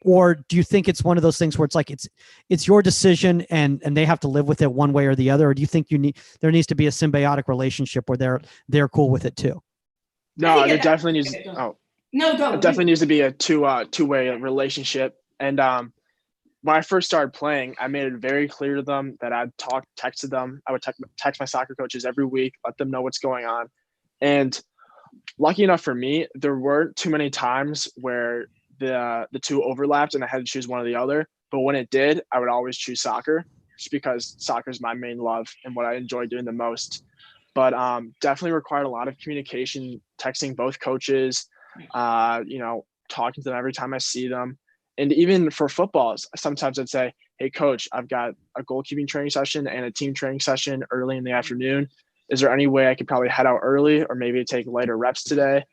Or do you think it's one of those things where it's like it's your decision and they have to live with it one way or the other? Or do you think there needs to be a symbiotic relationship where they're cool with it too? No, there definitely needs. Oh, no, go. It definitely needs to be a two-way relationship. And when I first started playing, I made it very clear to them that I'd texted them. I would text my soccer coaches every week, let them know what's going on. And lucky enough for me, there weren't too many times where the two overlapped and I had to choose one or the other. But when it did, I would always choose soccer, just because soccer is my main love and what I enjoy doing the most. But definitely required a lot of communication, texting both coaches, talking to them every time I see them. And even for footballs, sometimes I'd say, hey, coach, I've got a goalkeeping training session and a team training session early in the afternoon. Is there any way I could probably head out early or maybe take lighter reps today?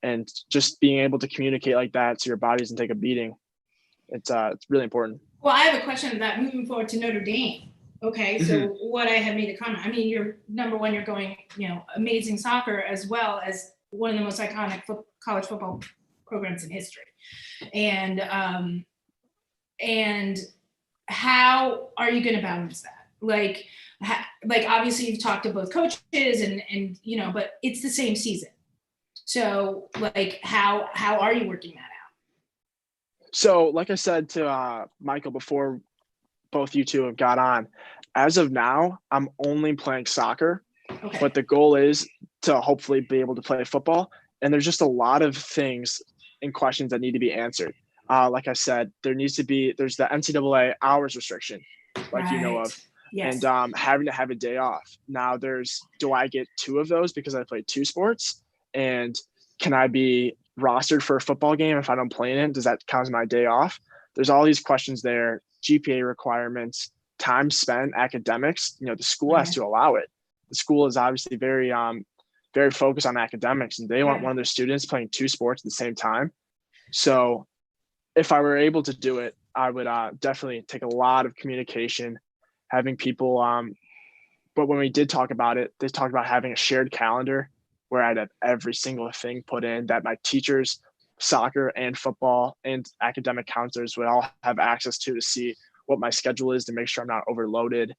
And just being able to communicate like that so your body doesn't take a beating. It's really important. Well, I have a question about moving forward to Notre Dame. Okay, so what I have made a comment. I mean, you're number one, you're going, amazing soccer as well as one of the most iconic college football programs in history. And how are you going to balance that? Like obviously you've talked to both coaches and but it's the same season. So like, how are you working that out? So like I said to Michael before both you two have got on, as of now, I'm only playing soccer, but the goal is to hopefully be able to play football. And there's just a lot of things and questions that need to be answered. Like I said, there's the NCAA hours restriction, like you know of, yes. And having to have a day off. Now do I get 2 of those because I play 2 sports? And can I be rostered for a football game if I don't play in it? Does that count as my day off? There's all these questions there, GPA requirements, time spent, academics. The school has to allow it. The school is obviously very focused on academics, and they want one of their students playing 2 sports at the same time. So if I were able to do it, I would definitely take a lot of communication, having people. But when we did talk about it, they talked about having a shared calendar where I'd have every single thing put in that my teachers, soccer and football and academic counselors would all have access to see what my schedule is, to make sure I'm not overloaded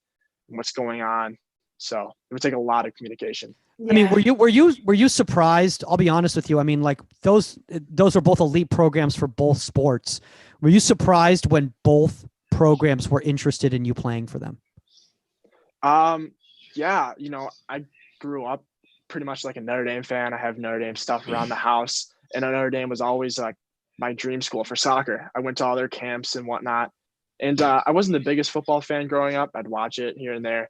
and what's going on. So it would take a lot of communication. I mean, were you surprised? I'll be honest with you. I mean, like those are both elite programs for both sports. Were you surprised when both programs were interested in you playing for them? Yeah, I grew up pretty much like a Notre Dame fan. I have Notre Dame stuff around the house, and Notre Dame was always like my dream school for soccer. I went to all their camps and whatnot. And I wasn't the biggest football fan growing up. I'd watch it here and there.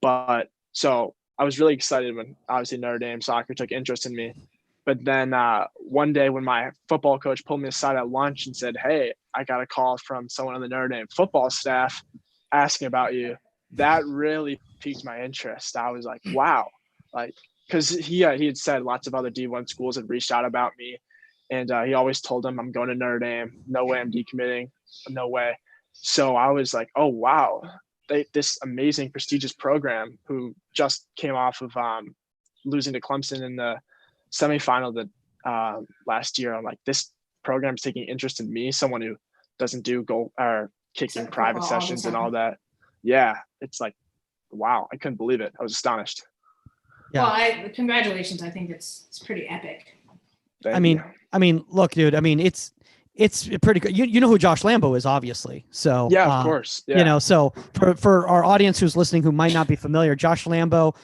But so I was really excited when obviously Notre Dame soccer took interest in me. But then one day when my football coach pulled me aside at lunch and said, hey, I got a call from someone on the Notre Dame football staff asking about you, that really piqued my interest. I was like, wow. Because he had said lots of other D1 schools had reached out about me. And he always told them, I'm going to Notre Dame. No way I'm decommitting. No way. So I was like, oh, wow, this amazing, prestigious program who just came off of losing to Clemson in the semifinal last year. I'm like, this program's taking interest in me, someone who doesn't do goal or kicking private sessions and all that. Yeah, it's like, wow, I couldn't believe it. I was astonished. Yeah. Well, congratulations. I think it's pretty epic. I mean, look, dude, I mean, it's pretty good. You know who Josh Lambo is, obviously. So yeah, of course. Yeah. So for our audience who's listening who might not be familiar, Josh Lambo,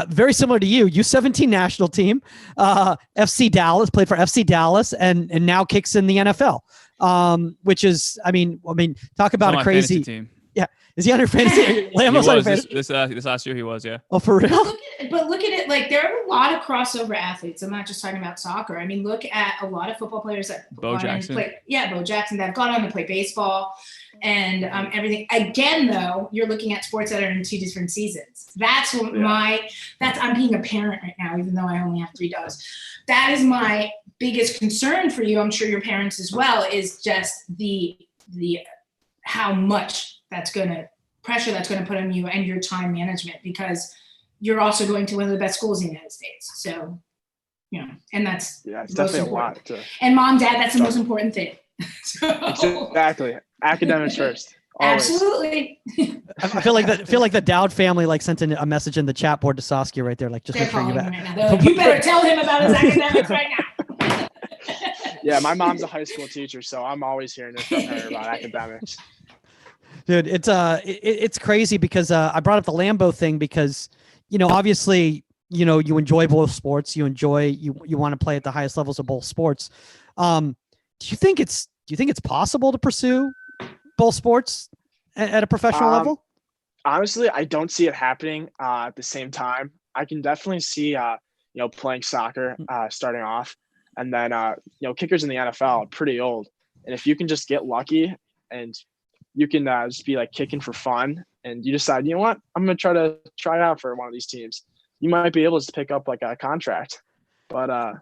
very similar to you, U17 national team, FC Dallas, played for FC Dallas, and now kicks in the NFL. Which is, I mean, talk about a crazy team. Yeah, is he on your fantasy? Lambo's on your fantasy. This last year he was, yeah. Oh, for real? But look at it, like there are a lot of crossover athletes. I'm not just talking about soccer. I mean, look at a lot of football players that Bo Jackson. Bo Jackson, that have gone on to play baseball and everything. Again, though, you're looking at sports that are in 2 different seasons. That's what I'm being a parent right now, even though I only have 3 dogs. That is my biggest concern for you. I'm sure your parents as well, is just the how much pressure that's going to put on you and your time management, because you're also going to one of the best schools in the United States. So, and that's it's definitely a lot. And mom, dad, that's the most important thing. Exactly. Academics first. Always. Absolutely. I feel like the Dowd family like sent in a message in the chat board to Saskia right there, like just They're make sure you calling back. him right now. They're like, you better tell him about his academics right now. Yeah, my mom's a high school teacher, so I'm always hearing it from her about academics. Dude, it's crazy because I brought up the Lambo thing because, obviously, you enjoy both sports. You want to play at the highest levels of both sports. Do you think it's possible to pursue both sports at a professional level? Honestly, I don't see it happening at the same time. I can definitely see, playing soccer starting off, and then, kickers in the NFL are pretty old. And if you can just get lucky and you can just be like kicking for fun and you decide, you know what, I'm going to try it out for one of these teams, you might be able to pick up like a contract. But I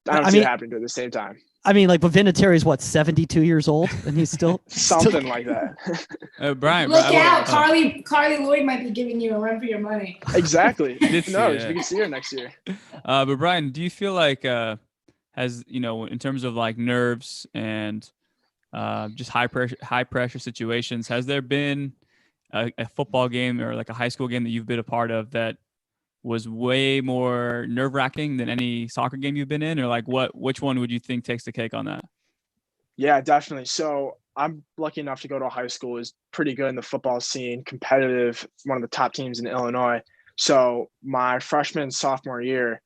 don't see it happening at the same time. I mean, like, but Vinatieri's what, 72 years old, and he's still something like that. Brian, look out! Carly Lloyd might be giving you a run for your money. Exactly. Who knows? We can see her next year. But Brian, do you feel like has in terms of like nerves and just high pressure situations, has there been a football game or like a high school game that you've been a part of that was way more nerve-wracking than any soccer game you've been in, or like which one would you think takes the cake on that? Yeah, definitely. So I'm lucky enough to go to a high school is pretty good in the football scene, competitive, one of the top teams in Illinois. So my freshman and sophomore year,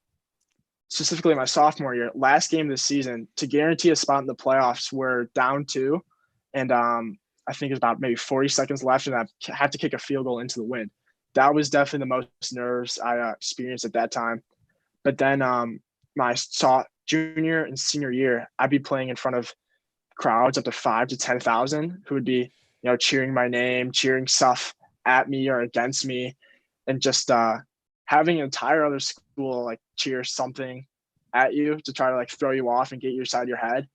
specifically my sophomore year, last game of the season, to guarantee a spot in the playoffs, we're down 2, and I think it's about maybe 40 seconds left, and I had to kick a field goal into the wind. That was definitely the most nerves I experienced at that time. But then my junior and senior year, I'd be playing in front of crowds up to 5,000 to 10,000 who would be, cheering my name, cheering stuff at me or against me, and just having an entire other school like cheer something at you to try to like throw you off and get your side of your head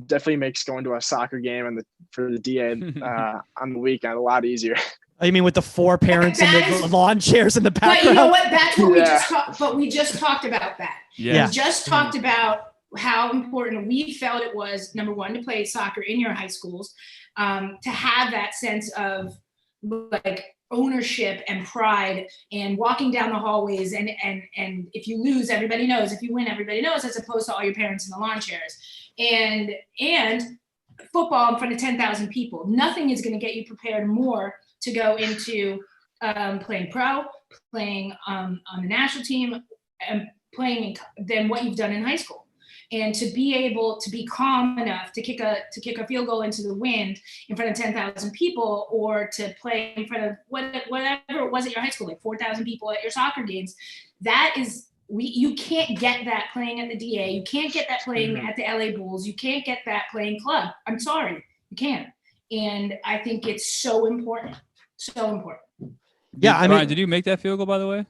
definitely makes going to a soccer game for the DA on the weekend a lot easier. You mean with the 4 parents and the lawn chairs in the background? But you know what? That's what we just talked about that. Yeah. We just talked about how important we felt it was, number one, to play soccer in your high schools, to have that sense of like ownership and pride and walking down the hallways and if you lose, everybody knows. If you win, everybody knows, as opposed to all your parents in the lawn chairs. And football in front of 10,000 people. Nothing is going to get you prepared more to go into playing pro, playing on the national team, and playing than what you've done in high school. And to be able to be calm enough to kick a field goal into the wind in front of 10,000 people, or to play in front of whatever it was at your high school, like 4,000 people at your soccer games, that is you can't get that playing at the DA. You can't get that playing at the LA Bulls. You can't get that playing club. I'm sorry, you can't. And I think it's so important. So important. Yeah, Brian, did you make that field goal, by the way?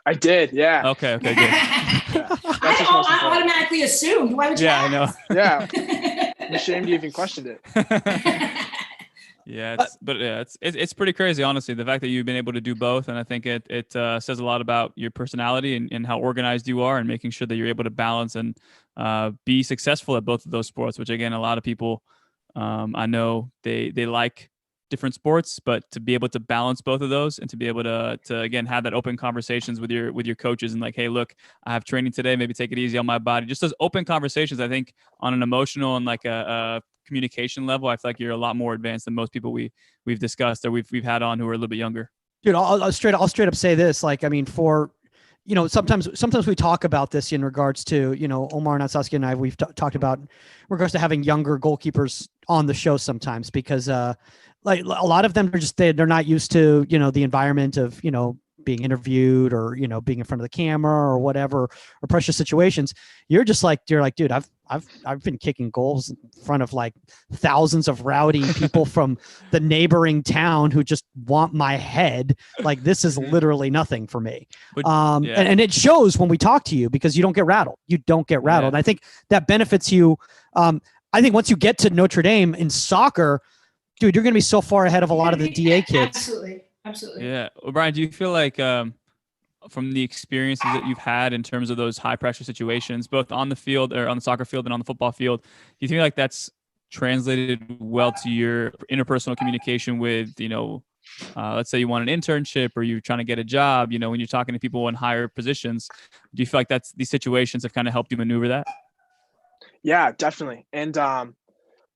I did, yeah. Okay, good. I automatically assumed. Why would you ask? I know. Yeah. I'm ashamed you even questioned it. Yeah, it's pretty crazy, honestly, the fact that you've been able to do both. And I think it says a lot about your personality and how organized you are, and making sure that you're able to balance and be successful at both of those sports, which, again, a lot of people, I know they like different sports, but to be able to balance both of those and to be able to again have that open conversations with your coaches and like, hey, look, I have training today, maybe take it easy on my body. Just those open conversations, I think, on an emotional and like a communication level, I feel like you're a lot more advanced than most people we've discussed or we've had on who are a little bit younger. Dude, I'll straight up say this. Like, I mean, for sometimes we talk about this in regards to, Omar and Saskia and I, we've talked about in regards to having younger goalkeepers on the show sometimes, because like a lot of them are just, they're not used to, the environment of, being interviewed or, being in front of the camera or whatever, or pressure situations. You're like, dude, I've been kicking goals in front of like thousands of rowdy people from the neighboring town who just want my head. Like, this is literally nothing for me. And it shows when we talk to you, because you don't get rattled. Yeah. And I think that benefits you. I think once you get to Notre Dame in soccer, dude, you're going to be so far ahead of a lot of the DA kids. Absolutely. Yeah. Well, Brian, do you feel like from the experiences that you've had in terms of those high pressure situations, both on the field or on the soccer field and on the football field, do you think like that's translated well to your interpersonal communication with, let's say you want an internship or you're trying to get a job, when you're talking to people in higher positions? Do you feel like these situations have kind of helped you maneuver that? Yeah, definitely. And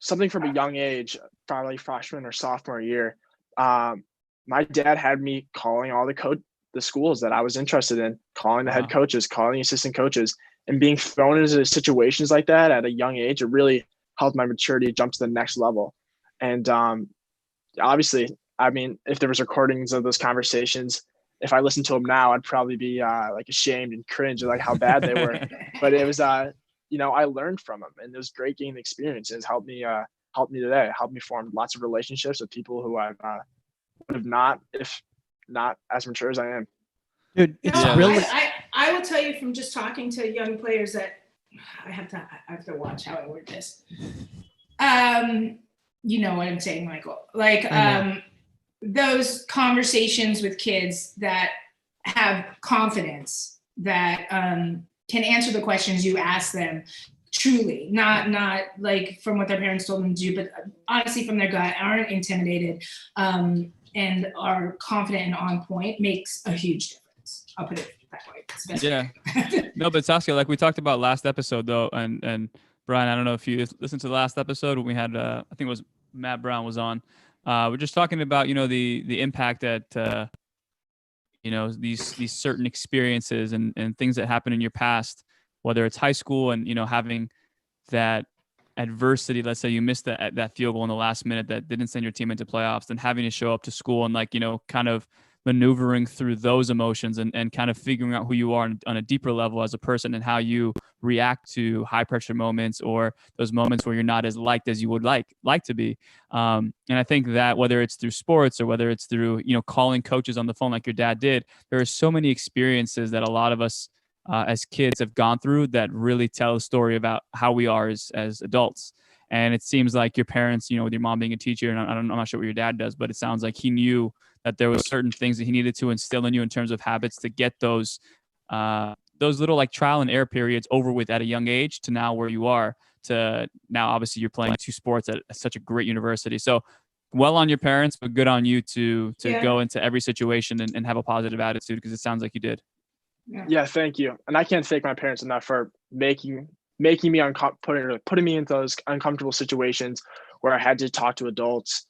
something from a young age, probably freshman or sophomore year, my dad had me calling all the schools that I was interested in, calling the head coaches, calling the assistant coaches, and being thrown into situations like that at a young age. It really helped my maturity jump to the next level. And obviously, I mean, if there was recordings of those conversations, if I listened to them now, I'd probably be like ashamed and cringe at like how bad they were. But it was, I learned from them, and it was great gaining experiences. Helped me today. Helped me form lots of relationships with people who I would have not, if not as mature as I am. Dude, it's really. I will tell you from just talking to young players that I have to watch how I word this. You know what I'm saying, Michael? Like those conversations with kids that have confidence, that can answer the questions you ask them truly, not like from what their parents told them to do, but honestly from their gut, aren't intimidated, and are confident and on point, makes a huge difference. I'll put it that way. Yeah. No, but Saskia, like we talked about last episode though, and Brian, I don't know if you listened to the last episode when we had, I think it was Matt Brown was on. We're just talking about, the impact that, these certain experiences and things that happen in your past, whether it's high school and, having that adversity. Let's say you missed that field goal in the last minute that didn't send your team into playoffs, and having to show up to school and kind of maneuvering through those emotions and kind of figuring out who you are on a deeper level as a person and how you react to high pressure moments or those moments where you're not as liked as you would like to be. And I think that whether it's through sports or whether it's through, calling coaches on the phone like your dad did, there are so many experiences that a lot of us as kids have gone through that really tell a story about how we are as adults. And it seems like your parents, with your mom being a teacher, and I'm not sure what your dad does, but it sounds like he knew that there was certain things that he needed to instill in you in terms of habits to get those little like trial and error periods over with at a young age to now where you are, to now obviously you're playing 2 sports at such a great university. So well on your parents, but good on you to go into every situation and have a positive attitude, because it sounds like you did. Yeah, thank you. And I can't thank my parents enough for making me putting me into those uncomfortable situations where I had to talk to adults,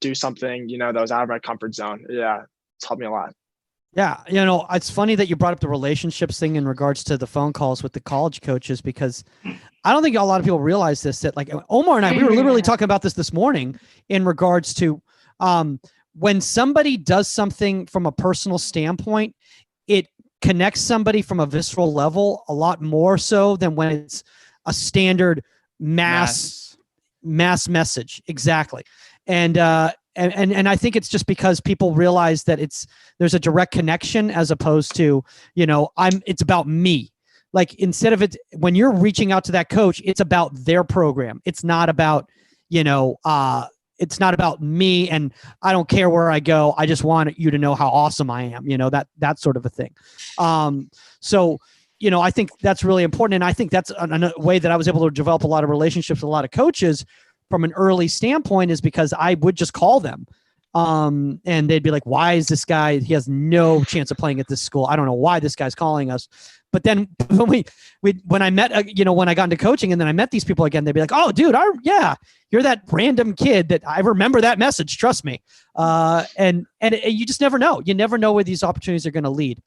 do something, that was out of my comfort zone. Yeah, it's helped me a lot. Yeah, it's funny that you brought up the relationships thing in regards to the phone calls with the college coaches, because I don't think a lot of people realize this, that like Omar and I, we were literally talking about this morning in regards to when somebody does something from a personal standpoint, it connects somebody from a visceral level a lot more so than when it's a standard mass message. Exactly. And I think it's just because people realize that there's a direct connection as opposed to, it's about me. Like instead of it, when you're reaching out to that coach, it's about their program. It's not about, it's not about me, and I don't care where I go. I just want you to know how awesome I am, that sort of a thing. So, I think that's really important. And I think that's a way that I was able to develop a lot of relationships with a lot of coaches from an early standpoint, is because I would just call them. And they'd be like, why is this guy, he has no chance of playing at this school. I don't know why this guy's calling us. But then when I met, when I got into coaching and then I met these people again, they'd be like, oh dude, you're that random kid that I remember that message. Trust me. And you just never know. You never know where these opportunities are going to lead.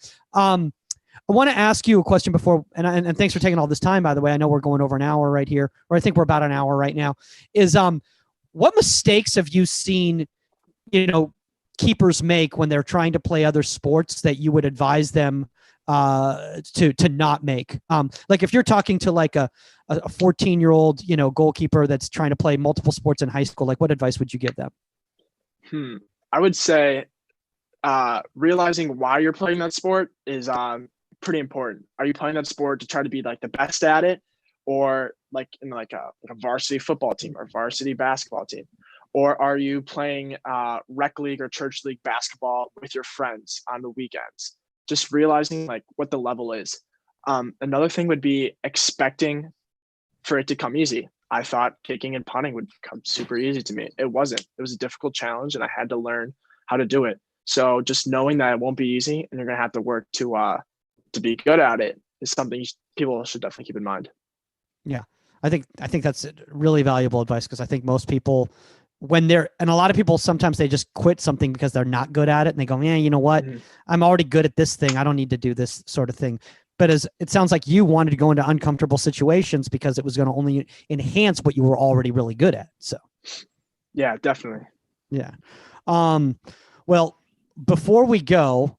I want to ask you a question before, and thanks for taking all this time, by the way. I know we're going over an hour right here, or I think we're about an hour right now. Is what mistakes have you seen, keepers make when they're trying to play other sports that you would advise them to not make? Like if you're talking to like a 14-year-old, goalkeeper that's trying to play multiple sports in high school, like what advice would you give them? I would say realizing why you're playing that sport is pretty important. Are you playing that sport to try to be like the best at it, or like in like a varsity football team or varsity basketball team? Or are you playing rec league or church league basketball with your friends on the weekends? Just realizing like what the level is. Another thing would be expecting for it to come easy. I thought kicking and punting would come super easy to me. It wasn't. It was a difficult challenge, and I had to learn how to do it. So just knowing that it won't be easy and you're going to have to work to be good at it is something people should definitely keep in mind. Yeah, I think that's really valuable advice, because I think most people, and a lot of people, sometimes they just quit something because they're not good at it, and they go, you know what, I'm already good at this thing, I don't need to do this sort of thing. But as it sounds like you wanted to go into uncomfortable situations because it was going to only enhance what you were already really good at. So yeah, definitely. Yeah. Well, before we go,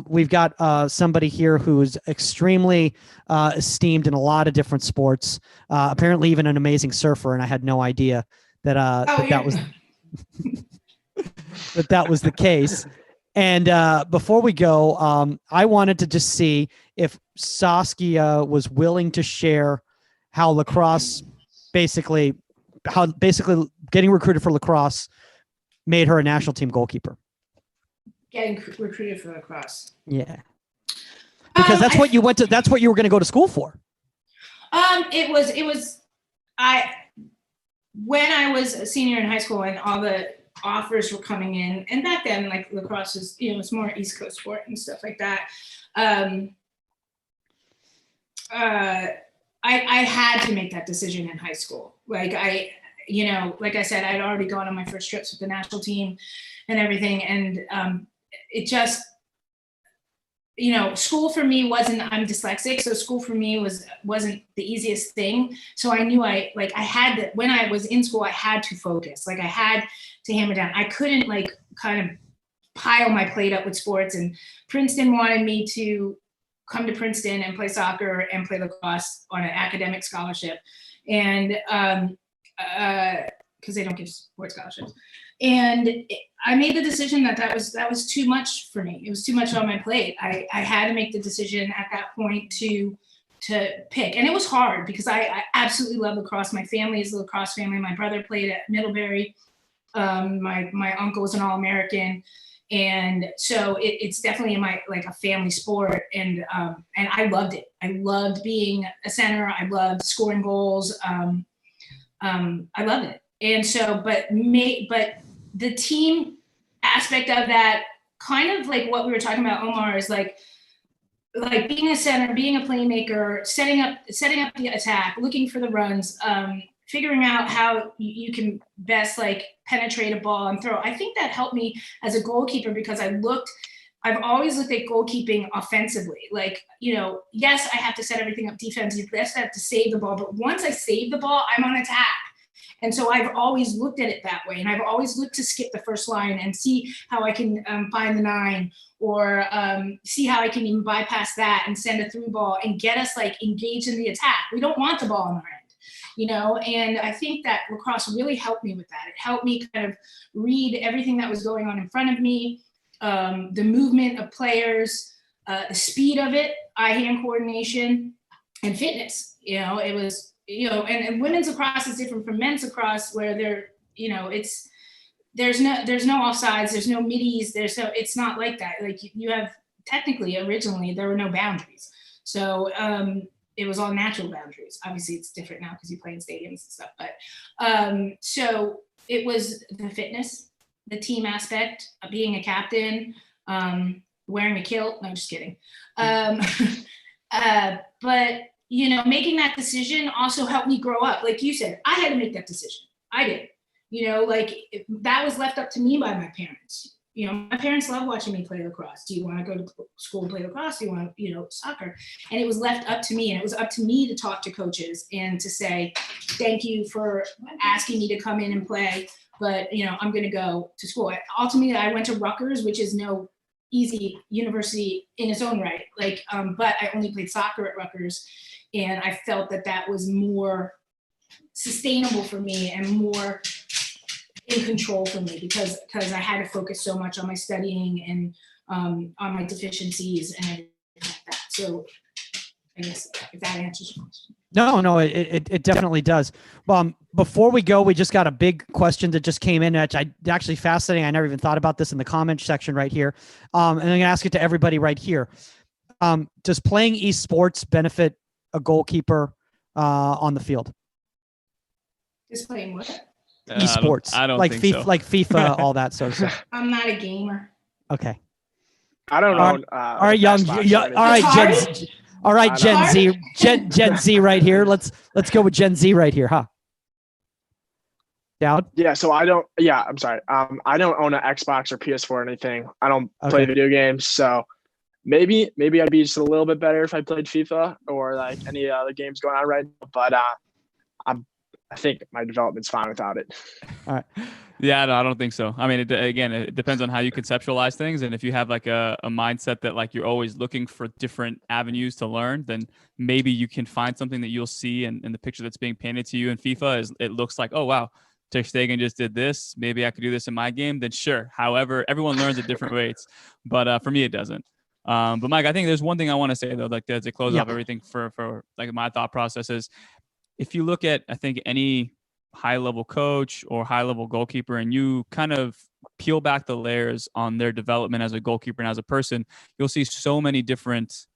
we've got somebody here who's extremely esteemed in a lot of different sports. Apparently, even an amazing surfer, and I had no idea that that was that was the case. And before we go, I wanted to just see if Saskia was willing to share how basically getting recruited for lacrosse made her a national team goalkeeper. Getting recruited for lacrosse. Yeah. Because that's what you went to. That's what you were going to go to school for. When I was a senior in high school and all the offers were coming in, and back then, like, lacrosse is, it's more East Coast sport and stuff like that. I had to make that decision in high school. Like like I said, I'd already gone on my first trips with the national team and everything. And it just, school for me I'm dyslexic. So school for me wasn't the easiest thing. So I knew when I was in school, I had to focus. Like, I had to hammer down. I couldn't kind of pile my plate up with sports. And Princeton wanted me to come to Princeton and play soccer and play lacrosse on an academic scholarship. And because they don't give sports scholarships. And I made the decision that was too much for me. It was too much on my plate. I had to make the decision at that point to pick. And it was hard because I absolutely love lacrosse. My family is a lacrosse family. My brother played at Middlebury. My uncle was an All-American. And so it's definitely a family sport. And I loved it. I loved being a center. I loved scoring goals. I loved it. And so, but the team aspect of that, kind of like what we were talking about, Omar, is like being a center, being a playmaker, setting up the attack, looking for the runs, figuring out how you can best penetrate a ball and throw. I think that helped me as a goalkeeper because I've always looked at goalkeeping offensively. Yes, I have to set everything up defensively. Yes, I have to save the ball. But once I save the ball, I'm on attack. And so I've always looked at it that way. And I've always looked to skip the first line and see how I can find the 9 or see how I can even bypass that and send a through ball and get us engaged in the attack. We don't want the ball in our end, and I think that lacrosse really helped me with that. It helped me kind of read everything that was going on in front of me, the movement of players, the speed of it, eye-hand coordination, and fitness. It was, and women's lacrosse is different from men's lacrosse, where there's no offsides, there's no middies, it's not like that. You have, technically, originally there were no boundaries, so it was all natural boundaries. Obviously, it's different now because you play in stadiums and stuff. But so it was the fitness, the team aspect, being a captain, wearing a kilt. No, just kidding. But making that decision also helped me grow up. Like you said, I had to make that decision. I did. That was left up to me by my parents. My parents love watching me play lacrosse. Do you want to go to school and play lacrosse? Do you want to, soccer? And it was left up to me. And it was up to me to talk to coaches and to say, thank you for asking me to come in and play. But, I'm going to go to school. Ultimately, I went to Rutgers, which is no easy university in its own right. But I only played soccer at Rutgers. And I felt that was more sustainable for me and more in control for me because I had to focus so much on my studying and on my deficiencies and everything like that. So I guess if that answers your question. No, it definitely does. Before we go, we just got a big question that just came in, which actually fascinating. I never even thought about this in the comment section right here. And I'm going to ask it to everybody right here. Does playing esports benefit a goalkeeper on the field? Just playing what? Esports. I don't like think FIFA, so. like FIFA, all that sort of stuff. I'm not a gamer. Okay. I don't All know. all right, young. All right, Atari? Gen. All right, Gen Z. Gen Z right here. Let's go with Gen Z right here, huh? Dowd? Yeah, so I don't. Yeah, I'm sorry. I don't own an Xbox or PS4 or anything. I don't play video games, so maybe I'd be just a little bit better if I played FIFA or like any other games going on right now. But I think my development's fine without it. All right. Yeah, no, I don't think so. I mean, it depends on how you conceptualize things, and if you have like a mindset that like you're always looking for different avenues to learn, then maybe you can find something that you'll see in the picture that's being painted to you in FIFA. Is it looks like, oh wow, Ter Stegen just did this. Maybe I could do this in my game. Then sure. However, everyone learns at different rates, but for me, it doesn't. But Mike, I think there's one thing I want to say though, like to close off everything for like my thought process is, if you look at I think any high level coach or high level goalkeeper, and you kind of peel back the layers on their development as a goalkeeper and as a person, you'll see so many different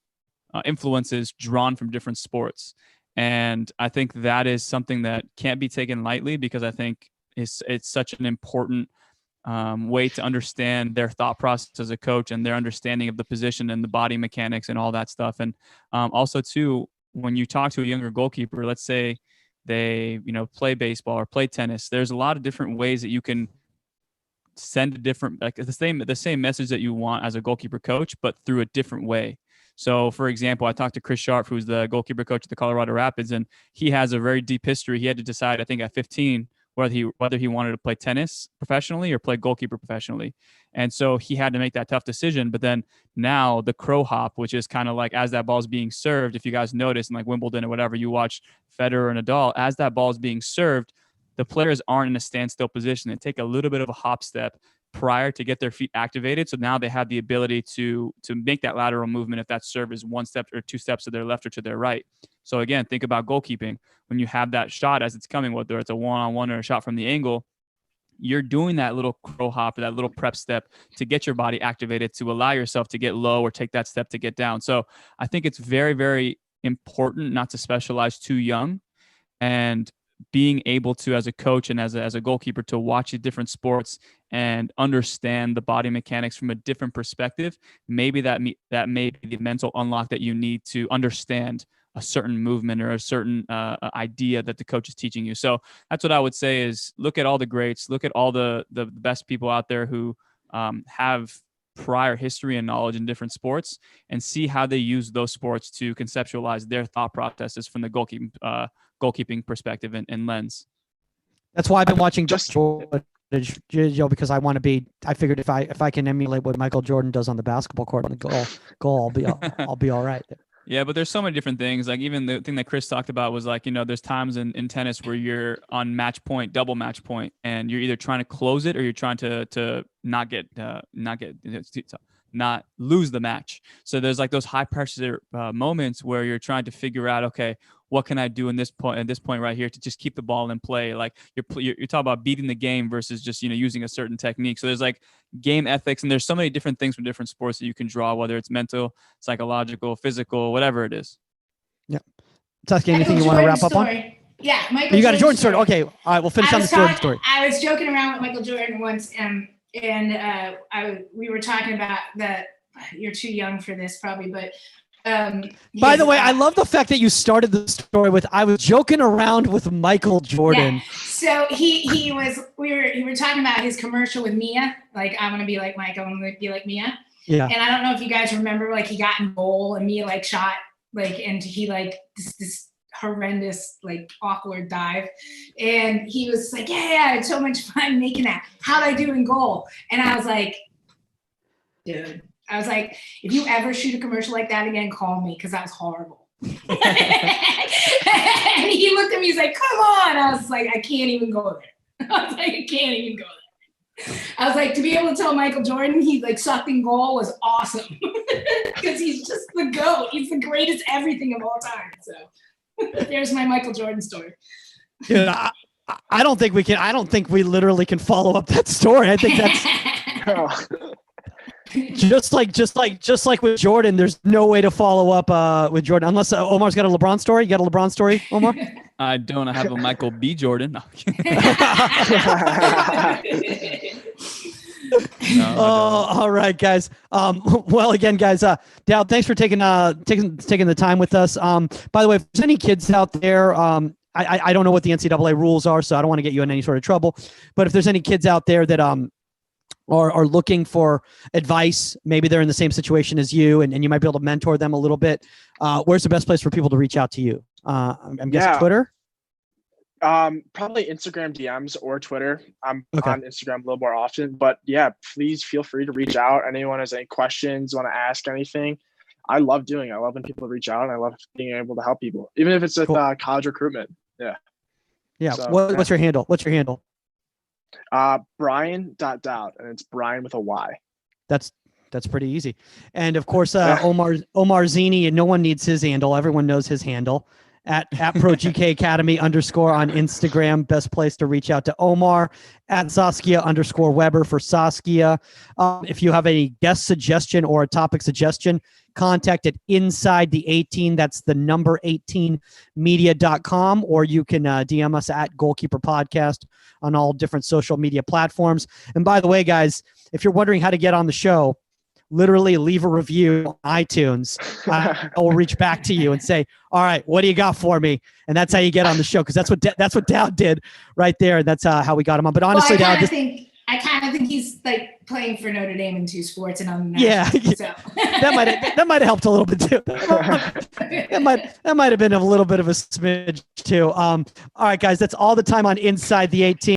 influences drawn from different sports. And I think that is something that can't be taken lightly, because I think it's such an important way to understand their thought process as a coach and their understanding of the position and the body mechanics and all that stuff. And also too, when you talk to a younger goalkeeper, let's say they, play baseball or play tennis, there's a lot of different ways that you can send a different, like the same message that you want as a goalkeeper coach, but through a different way. So for example, I talked to Chris Sharp, who's the goalkeeper coach at the Colorado Rapids, and he has a very deep history. He had to decide, I think at 15, whether he wanted to play tennis professionally or play goalkeeper professionally. And so he had to make that tough decision. But then now the crow hop, which is kind of like as that ball is being served, if you guys notice in like Wimbledon or whatever, you watch Federer and Nadal, as that ball is being served, the players aren't in a standstill position. They take a little bit of a hop step prior to get their feet activated. So now they have the ability to make that lateral movement if that serve is one step or two steps to their left or to their right. So again, think about goalkeeping. When you have that shot as it's coming, whether it's a one-on-one or a shot from the angle, you're doing that little crow hop or that little prep step to get your body activated, to allow yourself to get low or take that step to get down. So I think it's very, very important not to specialize too young, and being able to, as a coach and as a goalkeeper, to watch the different sports and understand the body mechanics from a different perspective. Maybe that may be the mental unlock that you need to understand a certain movement or a certain idea that the coach is teaching you. So that's what I would say is, look at all the greats, look at all the best people out there who have prior history and knowledge in different sports, and see how they use those sports to conceptualize their thought processes from the goalkeeping perspective and lens. That's why I've been watching Jordan, because I figured if I can emulate what Michael Jordan does on the basketball court on the goal, I'll be all right. Yeah, but there's so many different things. Like even the thing that Chris talked about was like, there's times in tennis where you're on match point, double match point, and you're either trying to close it or you're trying to not lose the match. So there's like those high pressure moments where you're trying to figure out, okay, what can I do at this point right here to just keep the ball in play? Like you're talking about beating the game versus just, using a certain technique. So there's like game ethics, and there's so many different things from different sports that you can draw, whether it's mental, psychological, physical, whatever it is. Yeah. Tusky, anything you want to wrap up on? Yeah, Michael. You got a Jordan story. Okay, all right, we'll finish on the Jordan story. I was joking around with Michael Jordan once, and we were talking about that. You're too young for this, probably, but. By the way, I love the fact that you started the story with, I was joking around with Michael Jordan. Yeah. So we were talking about his commercial with Mia. Like, I want to be like Mike, I want to be like Mia. Yeah. And I don't know if you guys remember, like he got in goal and Mia like shot like, and he like this horrendous, like awkward dive. And he was like, yeah, I had so much fun making that. How'd I do in goal? And I was like, dude. I was like, if you ever shoot a commercial like that again, call me, because that was horrible. And he looked at me, he's like, come on. I was like, I can't even go there. I was like, I can't even go there. I was like, to be able to tell Michael Jordan he like sucked in goal was awesome. Because he's just the GOAT. He's the greatest everything of all time. So there's my Michael Jordan story. Dude, I don't think we literally can follow up that story. I think that's just like with Jordan, there's no way to follow up with Jordan unless Omar's got a LeBron story. You got a LeBron story, Omar? I don't. I have a Michael B. Jordan. No. No, all right, guys. Well, again, guys, Dowd, thanks for taking the time with us. By the way, if there's any kids out there, I don't know what the NCAA rules are, so I don't want to get you in any sort of trouble. But if there's any kids out there that are looking for advice, maybe they're in the same situation as you, and you might be able to mentor them a little bit. Where's the best place for people to reach out to you? I'm guessing Twitter. Probably Instagram DMs or Twitter. I'm on Instagram a little more often, but yeah, please feel free to reach out. Anyone has any questions, want to ask anything. I love doing it. I love when people reach out, and I love being able to help people, even if it's with college recruitment. Yeah. Yeah. So, what's your handle? What's your handle? Bryan Dowd, and it's Bryan with a Y. That's pretty easy. And of course, Omar Zini, and no one needs his handle. Everyone knows his handle. At Pro GK Academy _ on Instagram. Best place to reach out to Omar. At Saskia _ Weber for Saskia. If you have any guest suggestion or a topic suggestion, contact at Inside the 18. That's the number 18 media.com, or you can DM us at Goalkeeper Podcast on all different social media platforms. And by the way, guys, if you're wondering how to get on the show, literally leave a review on iTunes. I will reach back to you and say, all right, what do you got for me? And that's how you get on the show, because that's what Dowd did right there. And that's how we got him on. But honestly, Dowd, I kind of think he's like playing for Notre Dame in 2 sports and on the national, so. that might have helped a little bit too. that might have been a little bit of a smidge too. All right, guys, that's all the time on Inside the 18.